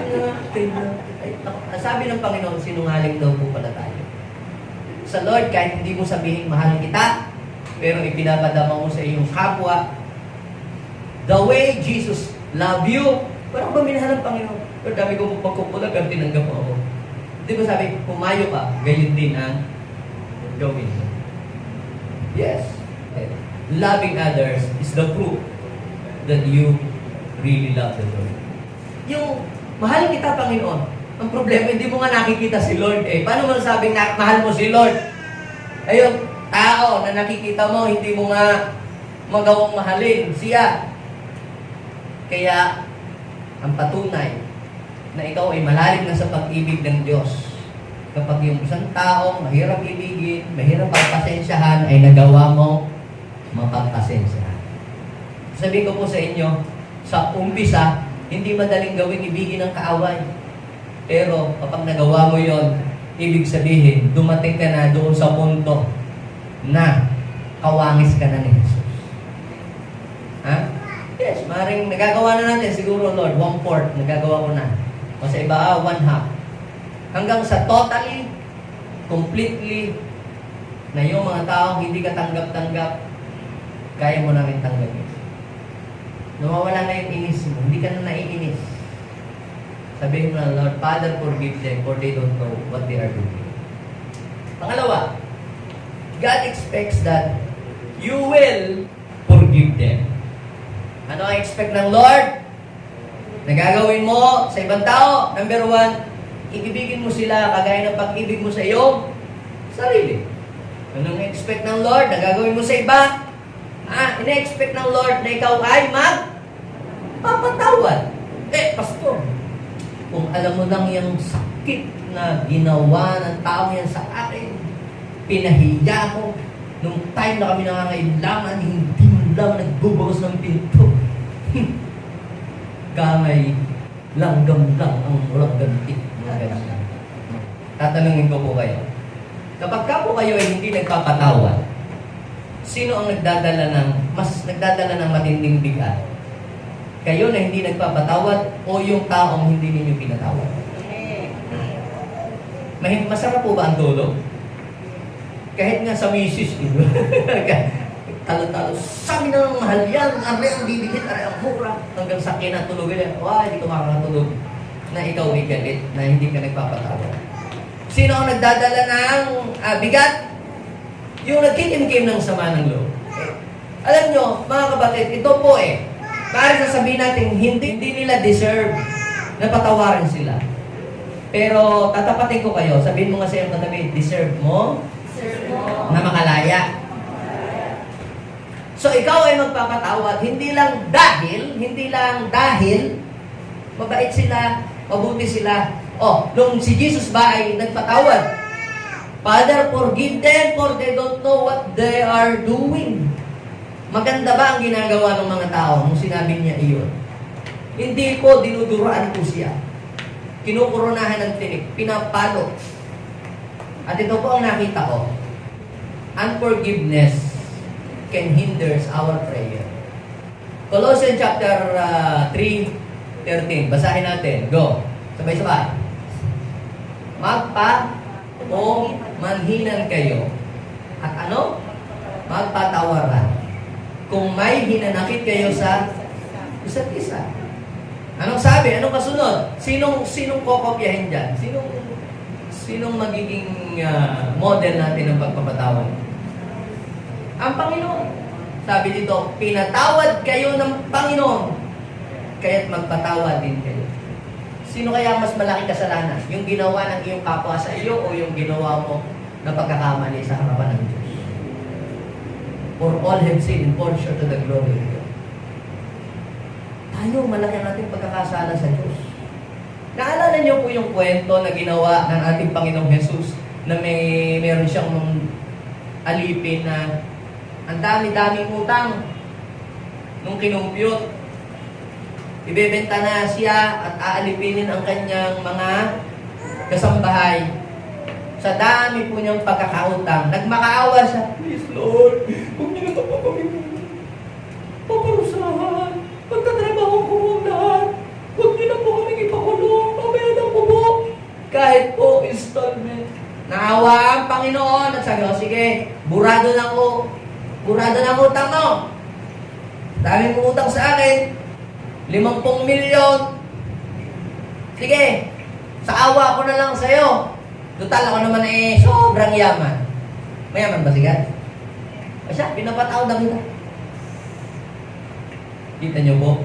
na sabi ng Panginoon, sinungaling daw po pala tayo. Sa Lord, kahit hindi mo sabihin mahal kita, pero ipinapadama mo sa iyong kapwa, the way Jesus love you, parang ba minahal ng Panginoon? Pero dami ko pagkukulag at tinanggap mo ako. Di ba sabi, pumayo ka, gayon din ang gawin mo. Yes. Loving others is the proof that you really love the Lord. Yung mahal kita, Panginoon, ang problema, hindi mo nga nakikita si Lord eh. Paano mo nasabing mahal mo si Lord? Ayun, tao na nakikita mo, hindi mo nga magawang mahalin siya. Kaya, ang patunay na ikaw ay malalim na sa pag-ibig ng Diyos. Kapag yung isang tao mahirap ibigin, mahirap pagpasensyahan, ay nagawa mo mapagpasensyahan. Sabihin ko po sa inyo, sa umpisa, hindi madaling gawing ibigin ng kaaway. Pero kapag nagawa mo yon, ibig sabihin, dumating ka na doon sa punto na kawangis ka na ni Jesus. Ha? Yes, maaaring nagagawa na natin. Siguro, Lord, 1/4, nagagawa ko na. O sa iba, 1/2. Hanggang sa totally, completely, na yung mga taong hindi ka tanggap-tanggap, kaya mo namin tanggapin. Nawawala na yung inis mo. Hindi ka na naiinis. Sabihin mo na, Lord, Father, forgive them, for they don't know what they are doing. Pangalawa, God expects that you will forgive them. Ano ang expect ng Lord? Nagagawin mo sa ibang tao. Number 1, ibigin mo sila kagaya ng pag-ibig mo sa iyong sarili. Anong expect ng Lord? Nagagawin mo sa iba. Ina-expect ng Lord na ikaw ay magpapatawad. Pastor, kung alam mo lang yung sakit na ginawa ng tao yan sa akin, pinahiya ko, nung time na kami nangangailangan, hindi mo lang nagbubukas ng pinto. Kamay, langgam lang ang walang ganti. Tatanungin ko po kayo, kapag ka po kayo ay hindi nagpapatawad, sino ang mas nagdadala ng matinding bigat? Kayo na hindi nagpapatawad o yung taong hindi ninyo pinatawad? Masarap po ba ang tulog? Kahit nga sa misis, talo-talo, sabi na ng mahal yan, aray ang bibigit, aray ang mura, hanggang sa kinatulog yan, hindi ko makakatulog, na ikaw ay galit, na hindi ka nagpapatawad. Sino ang nagdadala ng bigat? Yung nagkikim-kim ng sama ng loob. Alam nyo, mga kapatid, ito po maaari sasabihin natin, hindi nila deserve na patawarin sila. Pero tatapatin ko kayo, sabihin mo nga sa iyong katabi, deserve mo na makalaya. So ikaw ay magpapatawad, hindi lang dahil mabait sila, mabuti sila. Nung si Jesus ba ay nagpatawad, Father, forgive them for they don't know what they are doing. Maganda ba ang ginagawa ng mga tao nung sinabi niya iyon? Hindi po dinuduraan po siya. Kinukuronahan ng tinik, pinapalo. At ito po ang nakita ko. Unforgiveness can hinder our prayer. Colossians chapter 3:13. Basahin natin. Go. Sabay-sabay. O manhinan kayo. At ano? Magpatawaran. Kung may hinanakit kayo sa isa't isa. Anong sabi? Anong kasunod? Sinong kokopyahin dyan? Sinong magiging model natin ng pagpapatawad? Ang Panginoon. Sabi dito, pinatawad kayo ng Panginoon, kaya't magpatawad din kayo. Sino kaya mas malaki kasalanan? Yung ginawa ng iyong kapwa sa iyo o yung ginawa mo na pagkakamali sa harapan ng Diyos? For all have sinned and fall short to the glory of God. Tayo, malaki ang ating pagkakasala sa Diyos. Naalala niyo po yung kwento na ginawa ng ating Panginoong Jesus na meron siyang alipin na ang dami-daming utang nung kinumpyot. Ibebenta na siya at aalipinin ang kanyang mga kasambahay. Sa dami po niyang pagkakautang, nagmakaawa siya. Please Lord, huwag niyo na po kami paparusahan. Pagkatrabaho ko huwag lahat. Huwag niyo na po kami ipakulong. Pabayadan ko po. Kahit po installment. Naawa ang Panginoon at sabi ko, sige, burado na ko. Burado na utang mo. Dami mong utang sa akin. 50 milyon. Sige, sa awa ko na lang sa'yo. Total ako naman sobrang yaman. Mayaman ba si God? O siya, pinapatawad na kita. Kita niyo po?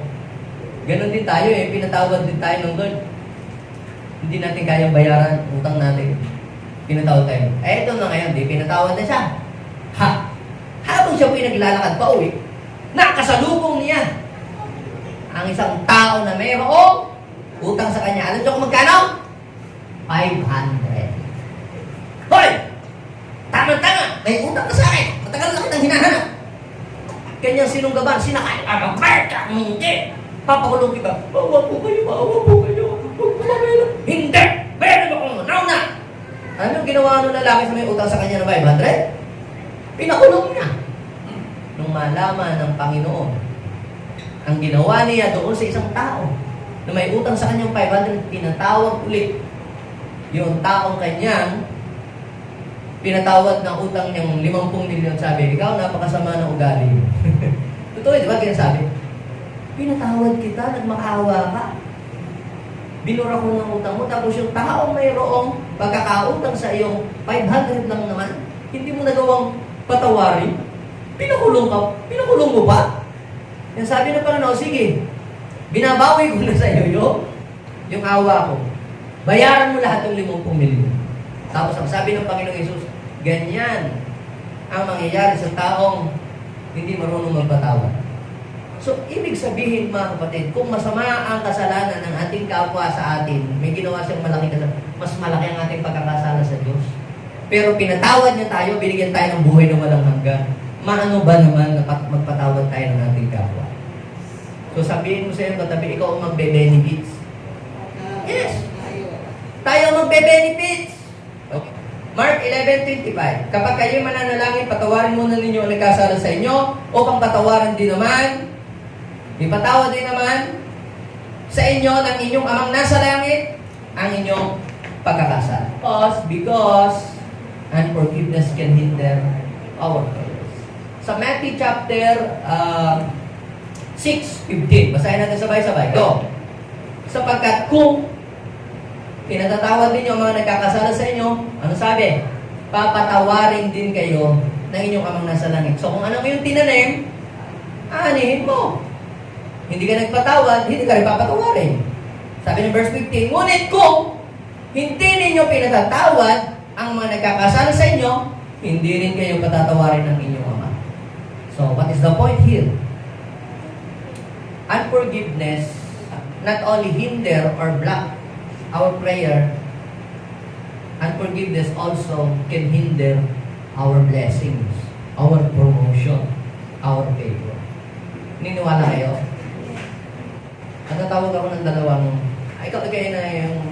Ganon din tayo pinatawad din tayo ng Lord. Hindi natin kayang bayaran utang natin. Pinatawad tayo. Ito na ngayon, pinatawad na siya. Habang siya pinaglalakad pa uwi, nakasalubong niya ang isang tao na mayroong utang sa kanya. Alam niyo kung magkano? 500. Hoy! Tama-tama! May utang ka sa akin! Matagal na kitang hinahanap. Kanyang sinunggaban, sinakay. Marka! Hindi! Papakulong kita. Maawa po kayo, maawa po kayo. Huwag po meron. Hindi! Meron akong nauna! Ano ginawa ng lalaki sa may utang sa kanya na 500? Pinakulong niya. Nung malaman ng Panginoon, ang ginawa niya doon sa isang tao na may utang sa kanyang 500, pinatawag ulit yung taong kanyang pinatawad ng utang niyang 50 milyon. Sabi, ikaw napakasama ng ugali. Totoo, di ba? Kinasabi, pinatawad kita, nagmakaawa ka. Binura ko ng utang mo, tapos yung taong mayroong pagkakautang sa iyong 500 lang naman, hindi mo nagawang patawarin. Pinakulong ka, pinakulong mo ba? Yan sabi ng Panginoon, sige, binabawi ko na sa iyo yung awa ko. Bayaran mo lahat ng 50 milyon. Tapos ang sabi ng Panginoong Yesus, ganyan ang mangyayari sa taong hindi marunong magpatawad. So, ibig sabihin mga kapatid, kung masama ang kasalanan ng ating kapwa sa atin, may ginawa siyang malaki kasalanan, mas malaki ang ating pagkakasala sa Diyos. Pero pinatawad niya tayo, binigyan tayo ng buhay na walang hanggan. Maano ba naman na magpatawad tayo ng ating kapwa? So, sabihin mo sa iyo, katabi, ikaw ang magbe-benefits. Yes! Tayo magbe-benefits! Okay. Mark 11:25. Kapag kayo mananalangin, patawarin muna ninyo ang nagkasala sa inyo upang patawaran din naman, ipatawad din naman sa inyo ng inyong amang nasa langit ang inyong pagkakasala. Because unforgiveness can hinder our prayers. Sa Matthew chapter 6:15. Basahin natin sabay-sabay. Go! Sapagkat kung pinatatawad ninyo ang mga nagkakasala sa inyo, ano sabi? Papatawarin din kayo ng inyong amang nasa langit. So kung ano mo yung tinanim, aanihin mo. Hindi ka nagpatawad, hindi ka rin papatawarin. Sabi ng verse 15, ngunit kung hindi ninyo pinatatawad ang mga nagkakasala sa inyo, hindi rin kayo patatawarin ng inyong ama. So, what is the point here? Unforgiveness not only hinder or block our prayer, unforgiveness also can hinder our blessings, our promotion, our favor. Niniwala kayo? At natawag ako ng dalawang, ikaw kayo na yung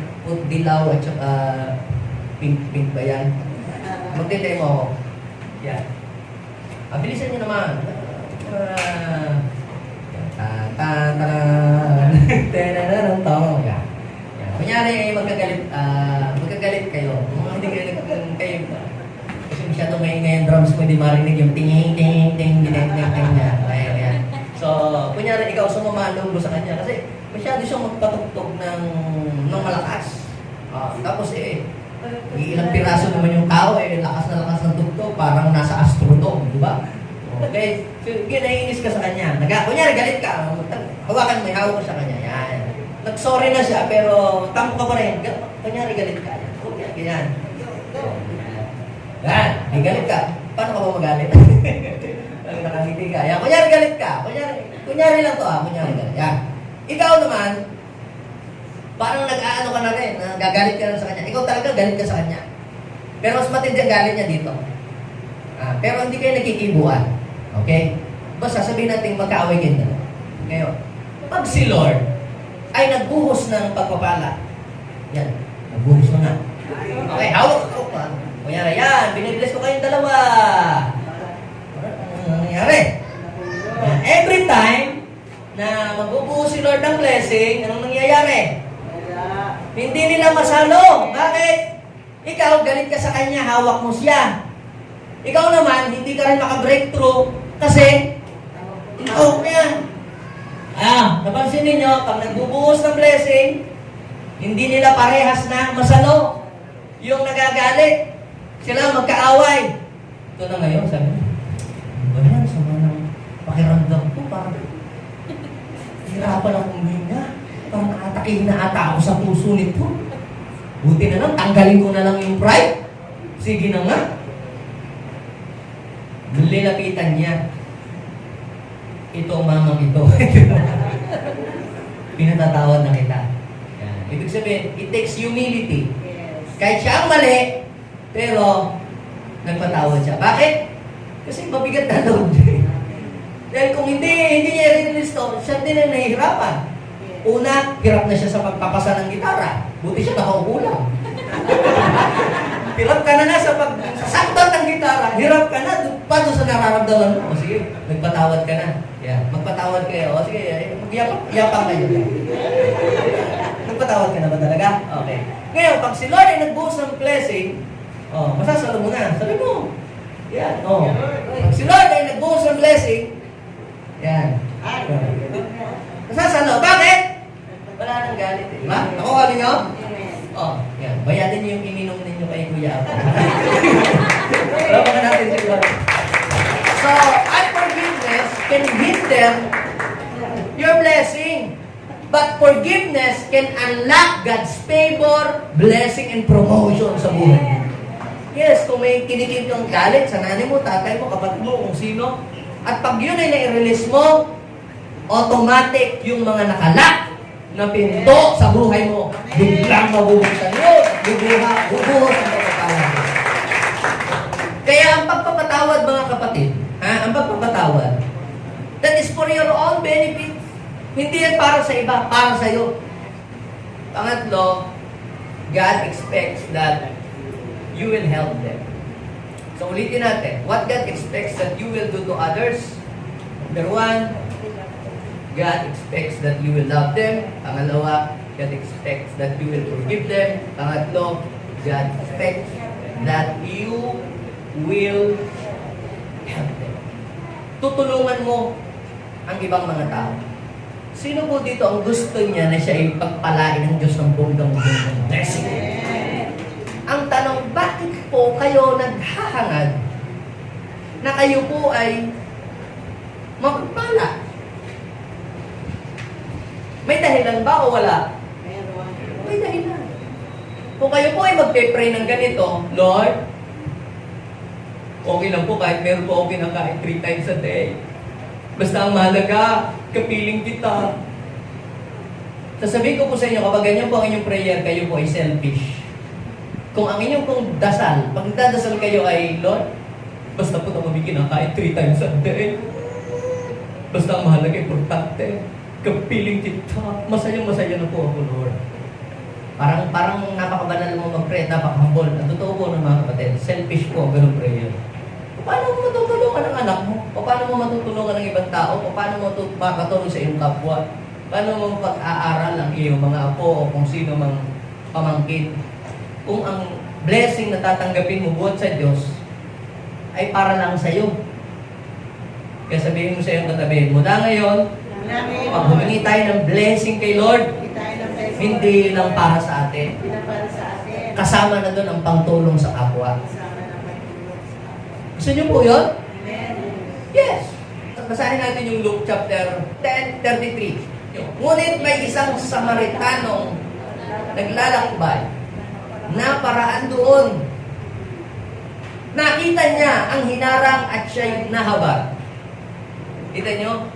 dilaw at saka pink ba yan? Magdidemo ako. Yan. Bilisan nyo naman. Yan. Kunyari, magkagalit kayo. Kung hindi kayo kasi masyado maingay yung drums mo, hindi marinig yung ting ting ting ting ting ting niya. Ayan. So, kunyari, ikaw sumamalo sa kanya kasi masyado siyang magpatugtog ng malakas. Tapos ilang piraso naman yung tao, lakas na lakas ng tugtog, parang nasa astrodome, di ba? Okay, so naiinis ka sa kanya. Kunyari, galit ka, hawakan mo, hawak ko sa kanya. Yan. Nag-sorry na siya, pero tampo ka pa rin. Kunyari, galit ka. Okay, ganyan. Yan, galit ka. Paano ka ba magalit? Nakangiti ka. Yan, kunyari, galit ka. Kunyari lang to, kunyari galit. Yan. Ikaw naman, parang nag-aano ka na rin, gagalit ka na sa kanya. Ikaw talaga galit ka sa kanya. Pero mas matindi ang galit niya dito. Pero hindi kayo nagkikibuan. Okay? Basta sabihin natin magkaaway kayo na. Ngayon, pag si Lord ay nagbuhos ng pagpapala. Yan. Nagbuhos na nga. Okay, hawak ko pa. Kunyari, yan, binibless ko kayong dalawa. Ano nangyari? Every time na magbubuhos si Lord ng blessing, anong nangyayari? Hindi nila masalo. Bakit? Ikaw, galit ka sa kanya, hawak mo siya. Ikaw naman, hindi ka rin maka-breakthrough kasi ikaw yan. Napansin ninyo, pag nagbubuhos ng blessing, hindi nila parehas na masalo. Yung nagagalit, sila magkaaway. Ito na ngayon, sabi niya, ba yan, sama ng pakiramdam ko, parang hirapan akong huminga. Parang atakihin na ata ako sa puso nito. Buti na lang, tanggalin ko na lang yung pride. Sige na nga. Nilapitan niya. Ito, mamang ito. Pinatatawad na kita. Yan. Ibig sabihin, it takes humility. Kahit siya ang mali, pero nagpatawad siya. Bakit? Kasi mabigat na daw. Dahil kung hindi niya i-release to, siya din ang nahihirapan. Una, hirap na siya sa pagpapasa ng gitara. Buti siya nakaupo lang. Hirap ka na sa pagsasaktan ng gitara. Hirap ka na. Paano sa nararamdaman mo? O sige, nagpatawad ka na. Yeah. Magpatawad kayo. O sige, magyapang kayo. Nagpatawad ka na ba talaga? Okay. Ngayon, pag si Lord ay nagbuhos ng blessing, masasalo mo na. Sabi mo. Yan. Pag si Lord ay nagbuhos ng blessing, yan. Masasalo. Bakit? Wala nang galit eh. Diba? Nakuha ninyo? Yan. Bayadin niyo yung ininom ninyo kay Kuya Apo. Laban natin siguro. So, unforgiveness can hinder your blessing. But forgiveness can unlock God's favor, blessing, and promotion sa buhay. Yes, kung may kinikip yung galit sa nanay mo, tatay mo, kapatid mo, kung sino, at pag yun ay na-release mo, automatic yung mga nakalock na pinto sa buhay mo, biglang mabubuksan yun, bubuhos ang pagpapatawad. Kaya ang pagpapatawad, mga kapatid, ang pagpapatawad, that is for your own benefit. Hindi yan para sa iba, para sa iyo. Pangatlo, God expects that you will help them. So ulitin natin, what God expects that you will do to others. Number one, God expects that you will love them. Pangalawa, God expects that you will forgive them. Pangatlo, God expects that you will help them. Tutulungan mo ang ibang mga tao. Sino po dito ang gusto niya na siya ay pagpalain ng Diyos ng bonggang-bonggang blessing? Ang tanong, bakit po kayo naghahangad na kayo po ay mapagpala? May dahilan ba o wala? May dahilan. Kung kayo po ay magpe-pray ng ganito, Lord, Okay lang po kahit meron po okay na kain 3 times a day. Basta ang mahalaga, kapiling kita. Sasabihin ko po sa inyo, kapag ganyan po ang inyong prayer, kayo po ay selfish. Kung ang inyong pong dasal, pag nagdadasal kayo ay, Lord, basta po na mabigyan ng kain 3 times a day. Basta ang mahalaga, importante. Kapiling kita. Masayang-masaya na po ako, Lord. Parang napakabanal mo mag-pray, napaka-humble. Ang totoo po ng mga kapatid, selfish po, ganun prayer. Paano mo matutulungan ang anak mo? O paano mo matutulungan ng ibang tao? O paano mo makatulong sa iyong kapwa? Paano mo pag-aaral ang iyong mga apo o kung sino mang pamangkin? Kung ang blessing na tatanggapin mo buhat sa Diyos ay para lang sa iyo. Kaya sabihin mo sa iyong katabi, mula ngayon, pag humingi tayo ng blessing kay Lord, hindi lang para sa atin. Kasama na doon ang pangtulong sa kapwa. Gusto niyo po yun? Yes. Basahin natin yung Luke chapter 10:33. Ngunit may isang Samaritanong naglalakbay na paraan doon. Nakita niya ang hinarang at siya'y nahabag. Kita niyo?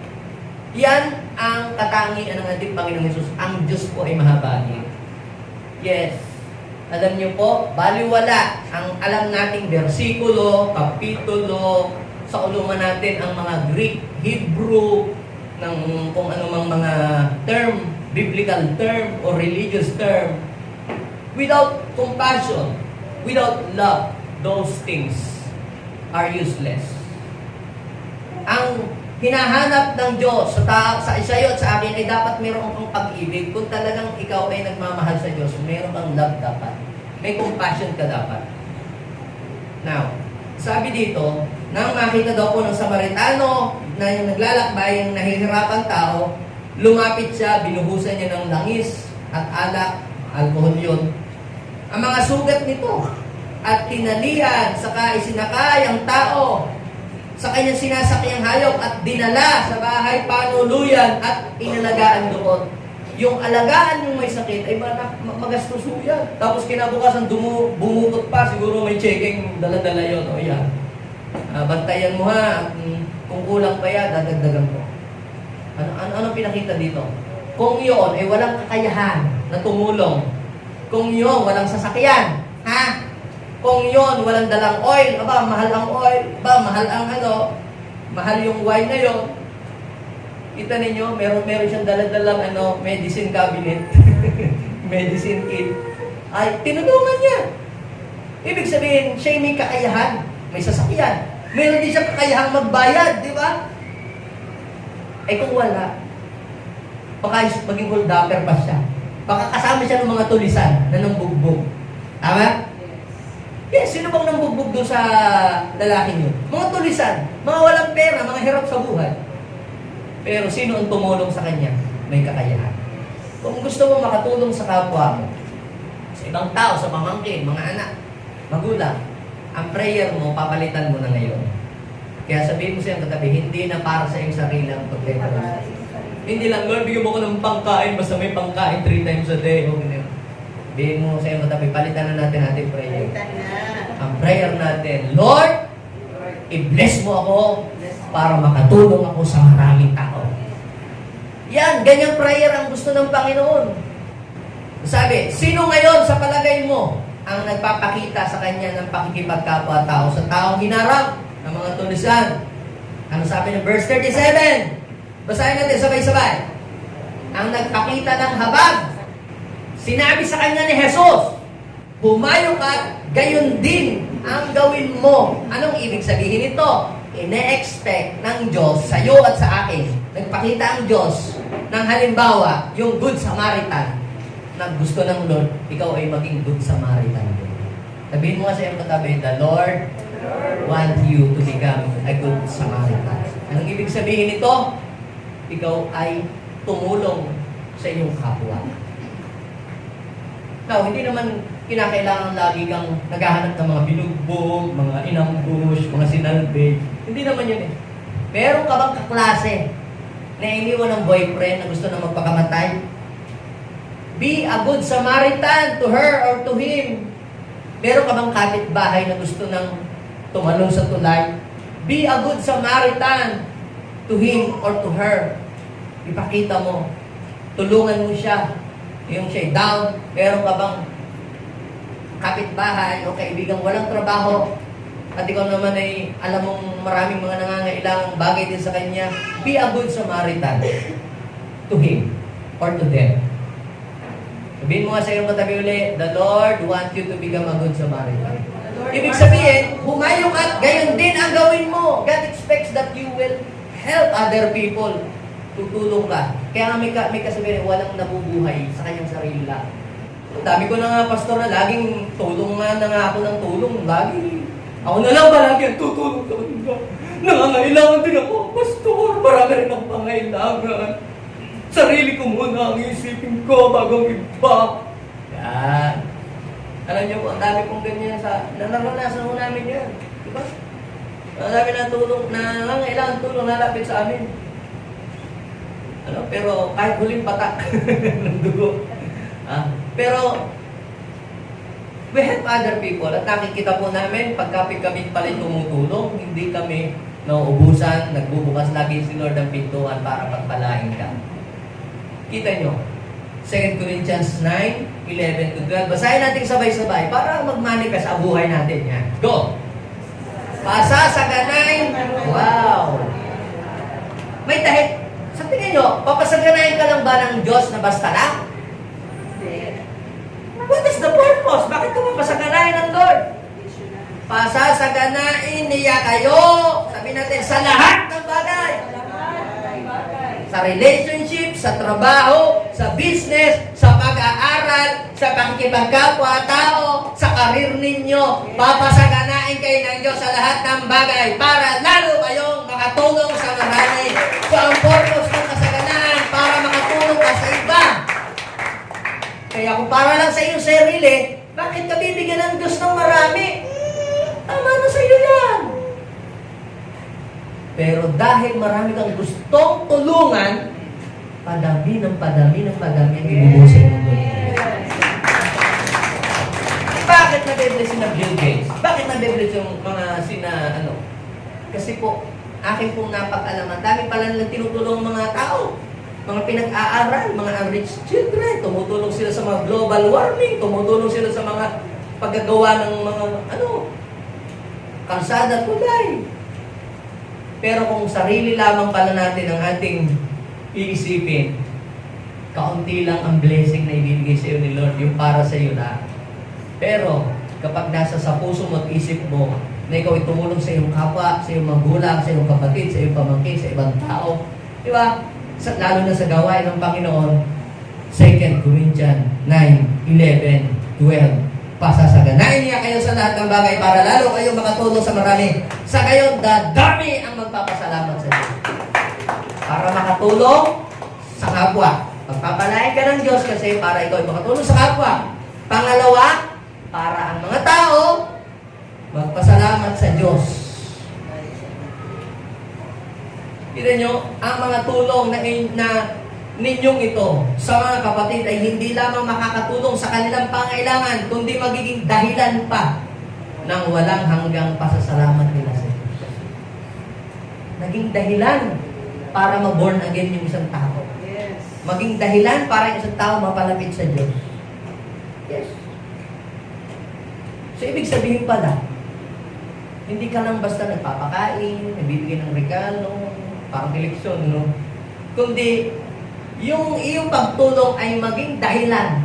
Yan ang katangian ng ating Panginoong Hesus. Ang Diyos po ay mahabagin. Yes. Alam niyo po, baliwala ang alam nating bersikulo, kapitulo, sa ulungan natin ang mga Greek, Hebrew, ng kung anumang mga term, biblical term or religious term. Without compassion, without love, those things are useless. Ang hinahanap ng Diyos sa isayo at sa akin ay dapat mayroon kang pag-ibig. Kung talagang ikaw ay nagmamahal sa Diyos, mayroon kang love dapat. May compassion ka dapat. Now, sabi dito, nang makita daw po ng Samaritano na yung naglalakbay, yung nahihirapan tao, lumapit siya, binuhusan niya ng langis at alak, alcohol yun, ang mga sugat nito at tinalian, saka isinakay ang tao sa kanyang sinasakyang hayop at dinala sa bahay panuluyan at inalagaan doon. Yung alagaan yung may sakit ay magastos yan. Tapos kinabukasan bumukot pa, siguro may checking, dala-dala yun. O yan. Bantayan mo ha, kung kulang pa yan, dadagdagan mo. Ano pinakita dito? Kung yun ay walang kakayahan na tumulong, kung yun walang sasakyan, ha? Kung yon walang dalang oil, mahal ang oil, mahal ang mahal yung wine na yon. Kita ninyo, meron siyang dala-dalang medicine cabinet, medicine kit. Ay, tinulungan niya. Ibig sabihin, siya may kakayahan, may sasakyan. Meron din siya kakayahang magbayad, di ba? Ay kung wala, baka maging hold-upper pa siya. Baka kasama siya ng mga tulisan na nambugbog. Tama? Yes, sino bang nambugbog doon sa lalaking yun? Mga tulisan, mga walang pera, mga hirap sa buhay. Pero sino ang tumulong sa kanya? May kakayahan. Kung gusto mo makatulong sa kapwa mo, sa ibang tao, sa pamangkin, mga anak, magulang, ang prayer mo, papalitan mo na ngayon. Kaya sabihin mo sa iyong katabi, hindi na para sa iyong sarili ang pagkakaroon. Hindi lang, Lord, bigyan mo ko ng pangkain, basta may pangkain 3 times a day. Okay. Sabihin mo sa iyong katabi, palitan na natin ating prayer. Ang prayer natin, Lord, i-bless mo ako para makatulong ako sa maraming tao. Yan, ganyang prayer ang gusto ng Panginoon. Sabi, sino ngayon sa palagay mo ang nagpapakita sa kanya ng pakikipagkapwa-tao sa taong hinarap ng mga tulisan? Ano sabi ng verse 37? Basahin natin sabay-sabay. Ang nagpakita ng habag, sinabi sa kanya ni Jesus, humayo ka, gayon din ang gawin mo. Anong ibig sabihin ito? Ine-expect ng Diyos sa iyo at sa akin. Nagpakita ang Diyos ng halimbawa, yung Good Samaritan, na gusto ng Lord, ikaw ay maging Good Samaritan. Sabihin mo nga sa iyong katabi, the Lord wants you to become a Good Samaritan. Anong ibig sabihin ito? Ikaw ay tumulong sa iyong kapwa. Now, hindi naman kinakailangan lagi kang naghahanap ng mga binugbog, mga inambush, mga sinalbig. Hindi naman yun eh. Meron ka bang kaklase na iniwan ng boyfriend na gusto na magpakamatay? Be a good Samaritan to her or to him. Meron ka bang kapitbahay na gusto ng tumalon sa tulay. Be a good Samaritan to him or to her. Ipakita mo. Tulungan mo siya. Yung siya down, meron ka bang kapitbahay o kaibigang walang trabaho at ikaw naman ay alam mong maraming mga nangangailangang bagay din sa kanya, be a good Samaritan to him or to them. Sabihin mo nga sa iyong katabi uli, the Lord wants you to become a good Samaritan. Ibig sabihin, humayong at gayon din ang gawin mo. God expects that you will help other people. Tutulong ka. Kaya nga may kasabihin, walang nabubuhay sa kanyang sarili lang. Ang dami ko na nga, pastor, na laging tulong nga na nga ako ng tulong. Lagi. Ako na lang palagi ang tutulong sa kanila. Nangangailangan din ako, pastor. Marami rin akong pangailangan. Sarili ko muna ang isipin ko bago iba. Yan. Alam niyo po, ang dami kong ganyan sa... Naranasan ko namin yan. Diba? Ang dami na tulong, nangangailangan tulong nalapit sa amin. Pero kahit huling patak ng dugo. Pero we help other people at nakikita po namin pagka kami pala tumutulong, hindi kami nauubusan, nagbubukas lagi si Lord ang pintuan para pagpalain ka. Kita nyo, 2 Corinthians 9, 11 to 12. Basahin natin sabay-sabay para mag-manifest ang buhay natin. Yan. Go! Pasasaganain. Wow! May dahil. Sa tingin nyo, papasaganain ka lang ba ng Diyos na basta lang? What is the purpose? Bakit ka papasaganain ng Lord? Pasasaganain niya kayo, sabi natin, sa lahat ng bagay. Sa relationship, sa trabaho, sa business, sa pag-aaral, sa pakikipagkapwa-tao, sa karir ninyo. Papasaganain kayo ng Diyos sa lahat ng bagay para lalo kayong makatulong sa marami. So, ang purpose ng kasaganaan para makatulong ka sa iba. Kaya kung para lang sa iyong sarili, bakit ka bibigyan ng Diyos ng marami? Tama na sa iyo yan. Pero dahil marami kang gustong tulungan, padami ng padami ng padami ang ibubusin ng Diyos. Bakit nabibless si Bill Gates? Bakit nabibless yung mga Kasi po, akin pong napag-alaman, dami pala nilang tinutulong mga tao. Mga pinag-aaral, mga unreached children, tumutulong sila sa mga global warming, tumutulong sila sa mga paggagawa ng mga, kalsada at tulay. Pero kung sarili lamang pala natin ang ating iisipin, kaunti lang ang blessing na ibibigay sa iyo ni Lord, yung para sa iyo na. Pero, kapag nasa sa puso mo at isip mo, na ikaw ay tumulong sa iyong kapwa, sa iyong magulang, sa iyong kapatid, sa iyong pamangkin, sa ibang tao, di ba? Lalo na sa gawain ng Panginoon, 2 Corinthians 9, 11, 12. Pasasaganain niya kayo sa lahat ng bagay para lalo kayo makatulong sa marami. Sa kayo, dadami ang magpapasalamat sa Diyos. Para makatulong sa kapwa. Pagpapalain ka ng Diyos kasi para ikaw ay makatulong sa kapwa. Pangalawa, para ang mga tao magpasalamat sa Diyos. Kita nyo, ang mga tulong na ninyong ito sa mga kapatid ay hindi lamang makakatulong sa kanilang pangailangan, kundi magiging dahilan pa ng walang hanggang pasasalamat nila sa Diyos. Naging dahilan para ma-born again yung isang tao. Yes. Maging dahilan para yung isang tao mapalapit sa Diyos. Yes. So, ibig sabihin pala, hindi ka lang basta nagpapakain, nagbibigay ng regalo, parang eleksyon, no? Kundi, yung iyong pagtulong ay maging dahilan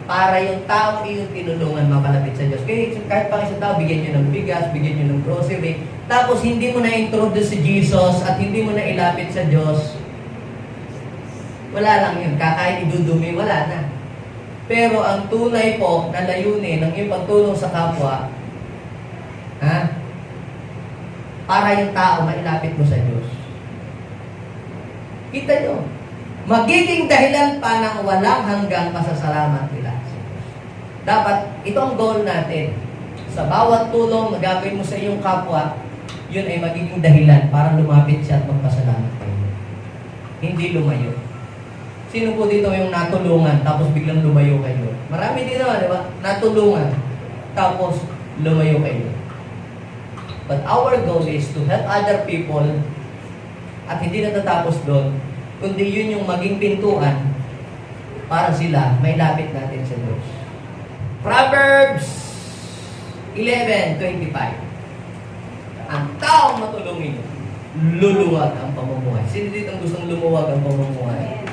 para yung tao iyong tinulungan mapalapit sa Diyos. Kaya kahit pa isang tao, bigyan nyo ng bigas, bigyan nyo ng grocery, tapos hindi mo na-introduce si Jesus at hindi mo na ilapit sa Diyos, wala lang yun. Kakain, idudumi, wala na. Pero ang tunay po na layunin ng iyong pagtulong sa kapwa, para yung tao mailapit mo sa Diyos. Kita nyo, magiging dahilan pa ng walang hanggang pasasalamat nila. Dapat, ito ang goal natin. Sa bawat tulong na gagawin mo sa iyong kapwa, yun ay magiging dahilan para lumapit siya at magpasalamat kayo. Hindi lumayo. Sino po dito yung natulungan tapos biglang lumayo kayo? Marami din naman, di ba? Natulungan tapos lumayo kayo. But our goal is to help other people at hindi natatapos doon, kundi yun yung maging pintuan para sila may lapit natin sa Diyos. Proverbs 11:25. Ang taong matulungin, luluwag ang pamumuhay. Sino dito ang gustong lumuwag ang pamumuhay?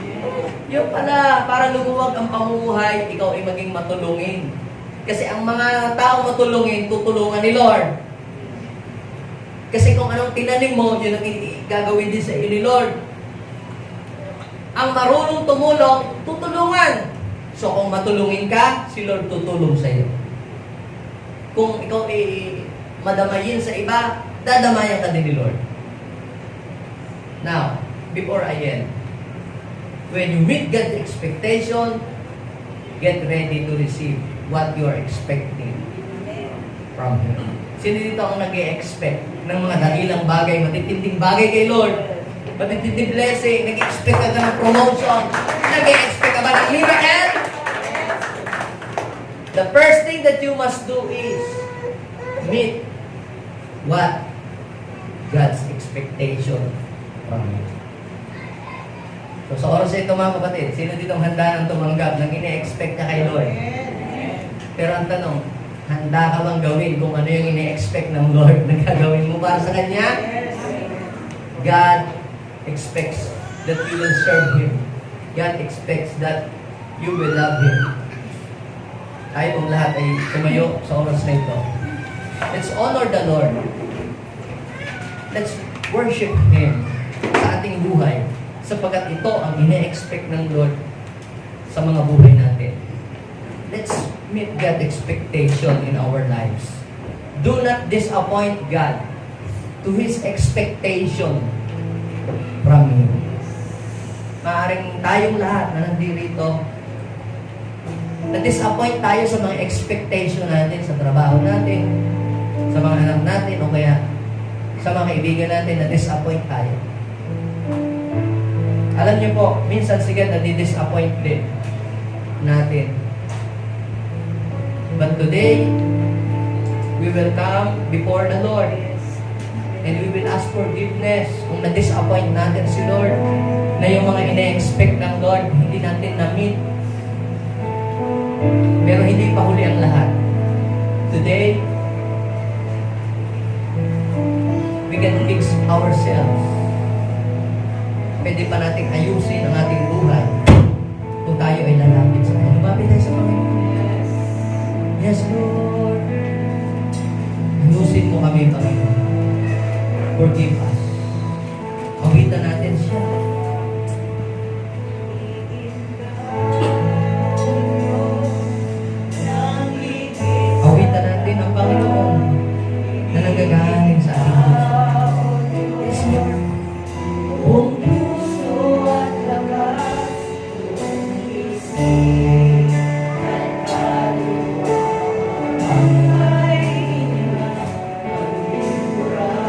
Yung pala, para lumuwag ang pamumuhay, ikaw ay maging matulungin. Kasi ang mga taong matulungin, tutulungan ni Lord. Kasi kung anong tinanim mo, yun ang gagawin din sa iyo ni Lord. Ang marunong tumulong, tutulungan. So kung matulungin ka, si Lord tutulong sa iyo. Kung ikaw ay madamayin sa iba, dadamayan ka din ni Lord. Now, before I end, when you meet God's expectation, get ready to receive what you are expecting from Him. Sino dito ang nag-e-expect ng mga dakilang bagay, matitinding bagay kay Lord? Matitinding blessing, nag-e-expect ka ng promotion, nag-e-expect ka ba ng miracle? The first thing that you must do is meet what God's expectation from you. So sa oras ito mga kapatid, sino dito ang handa nang tumanggap ng ine-expect niya kay Lord? Pero ang tanong, handa ka bang gawin kung ano yung ine-expect ng Lord na gagawin mo para sa Kanya? God expects that you will serve Him. God expects that you will love Him. Tayo pong lahat ay tumayo sa oras na ito. Let's honor the Lord. Let's worship Him sa ating buhay sapagkat ito ang ine-expect ng Lord sa mga buhay natin. Let's meet God's expectation in our lives. Do not disappoint God to His expectation from you. Maaaring tayong lahat na nandirito, na-disappoint tayo sa mga expectation natin sa trabaho natin, sa mga anak natin, o kaya sa mga kaibigan natin, na-disappoint tayo. Alam niyo po, minsan sige na-disappoint din natin. But today, we will come before the Lord and we will ask forgiveness kung na-disappoint natin si Lord, na yung mga ina-expect ng Lord, hindi natin na-meet. Pero hindi pa huli ang lahat. Today, we can fix ourselves. Pwede pa nating ayusin ang ating buhay kung tayo ay lalapit sa Kanya. Lumapit tayo sa Panginoon. Yes, Lord. Ayusin mo kami, Panginoon. Forgive us. Awitan natin siya. Awitan natin ang Panginoon na nanggagaling sa ating puso. Yes, Lord. Buong puso at lakas, buong isip at kaluluwa, ang ay inang magbiburan.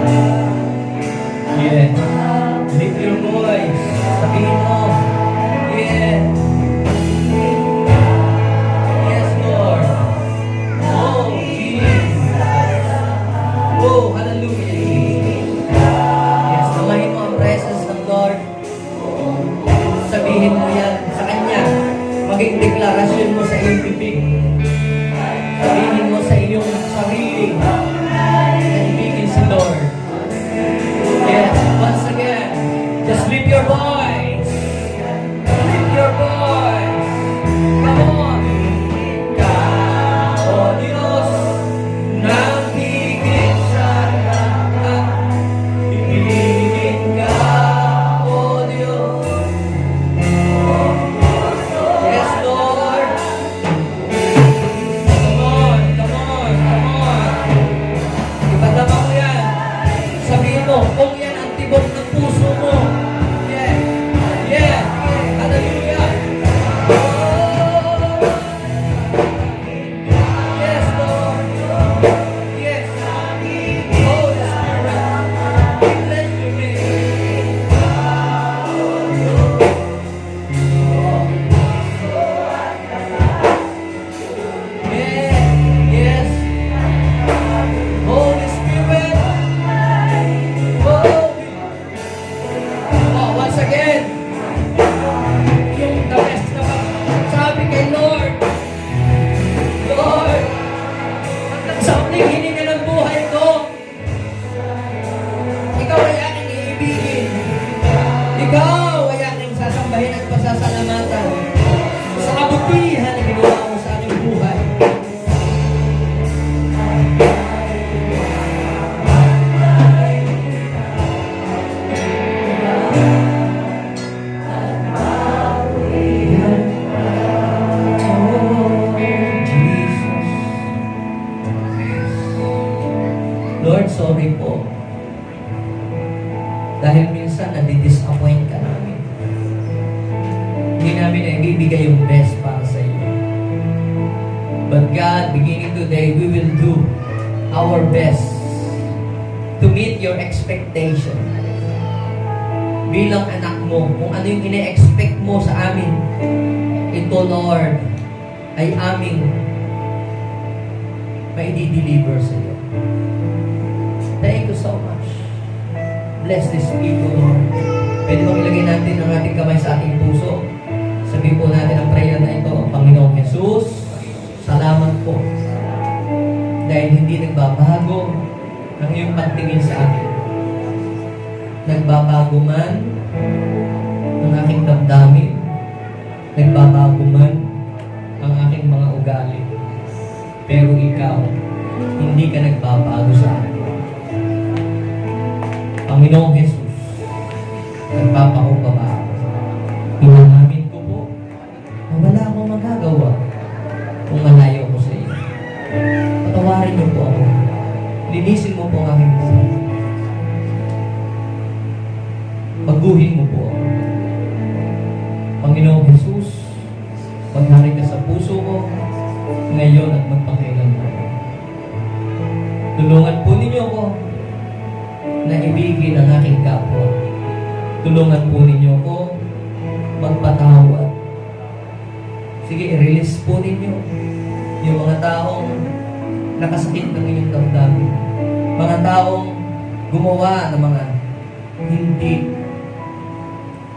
Muling hininga ng buhay ko. Ikaw ay aking iibigin. Ikaw ay aking sasambahin at pasasalamatan sa kabutihan na ginawa mo sa aking buhay. Lord, sorry po. Dahil minsan nadi-disappoint ka namin. Hindi namin naibibigay yung best para sa iyo. But God, beginning today, we will do our best to meet your expectation. Bilang anak mo, kung ano yung ine-expect mo sa amin, ito, Lord, ay aming maidi-deliver sa iyo. Thank you so much. Bless these people, Lord. Pwede bang ilagay natin ang ating kamay sa ating puso? Sabihin po natin ang prayer na ito. Panginoong Jesus, salamat po. Dahil hindi nagbabago ang iyong pagtingin sa akin. Nagbabago man ang aking damdamin. Nagbabago man ang aking mga ugali. Pero ikaw, hindi ka nagbabago sa akin. Panginoong Jesus, nagpapakumbaba ako. Inamin ko po na wala akong magagawa kung malayo ako sa iyo. Patawarin niyo po ako. Linisin mo po ang aking buhay. Baguhin mo po ako. Panginoong Jesus, maghari ka sa puso ko ngayon at magpakailanman. Tulungan po ninyo ako na ibigin ang aking kapwa. Tulungan po ninyo ako magpatawad. Sige, i-release po ninyo yung mga taong nakasakit ng inyong damdamin. Mga taong gumawa ng mga hindi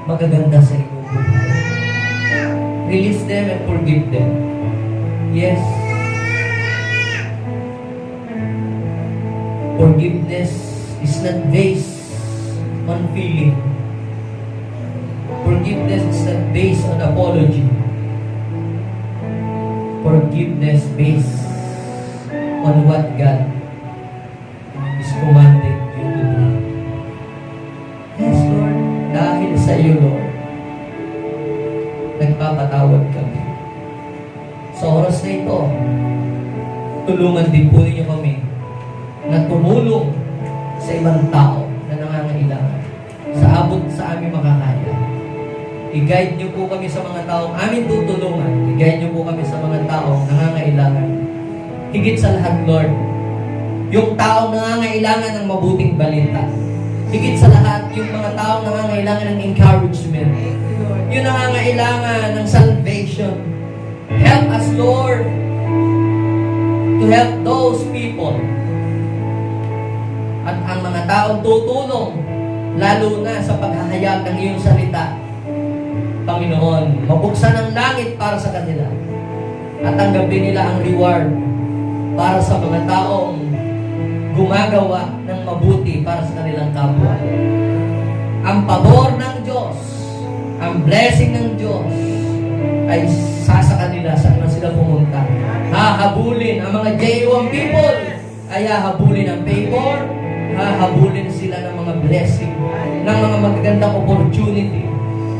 magaganda sa inyong buhay. Release them and forgive them. Yes. Forgiveness is not based on feeling. Forgiveness is not based on apology. Forgiveness based on what God is commanded you to do. Yes, Lord. Dahil sa iyo, Lord, nagpapatawad kami. Sa oras na ito, tulungan din po ninyo kami na tumulong sa ibang tao na nangangailangan. Sa abot sa aming makakaya. I-guide niyo po kami sa mga taong amin tutulungan. I-guide niyo po kami sa mga taong nangangailangan. Higit sa lahat, Lord, yung taong nangangailangan ng mabuting balita. Higit sa lahat, yung mga taong nangangailangan ng encouragement. Yung nangangailangan ng salvation. Help us, Lord, to help those people. At ang mga taong tutulong, lalo na sa paghahayag ng iyong salita, Panginoon, mabuksan ang langit para sa kanila at tanggapin nila ang reward para sa mga taong gumagawa ng mabuti para sa kanilang kapwa. Ang pabor ng Diyos, ang blessing ng Diyos ay sa kanila saan man sila pumunta. Hahabulin ang mga J1 people, ay hahabulin ang favor, hahabulin sila ng mga blessing, ng mga magagandang opportunity.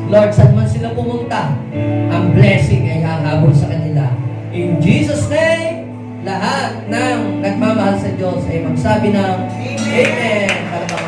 Lord, saan man sila pumunta, ang blessing ay hahabol sa kanila. In Jesus' name, lahat ng nagmamahal sa Diyos ay magsabi ng Amen.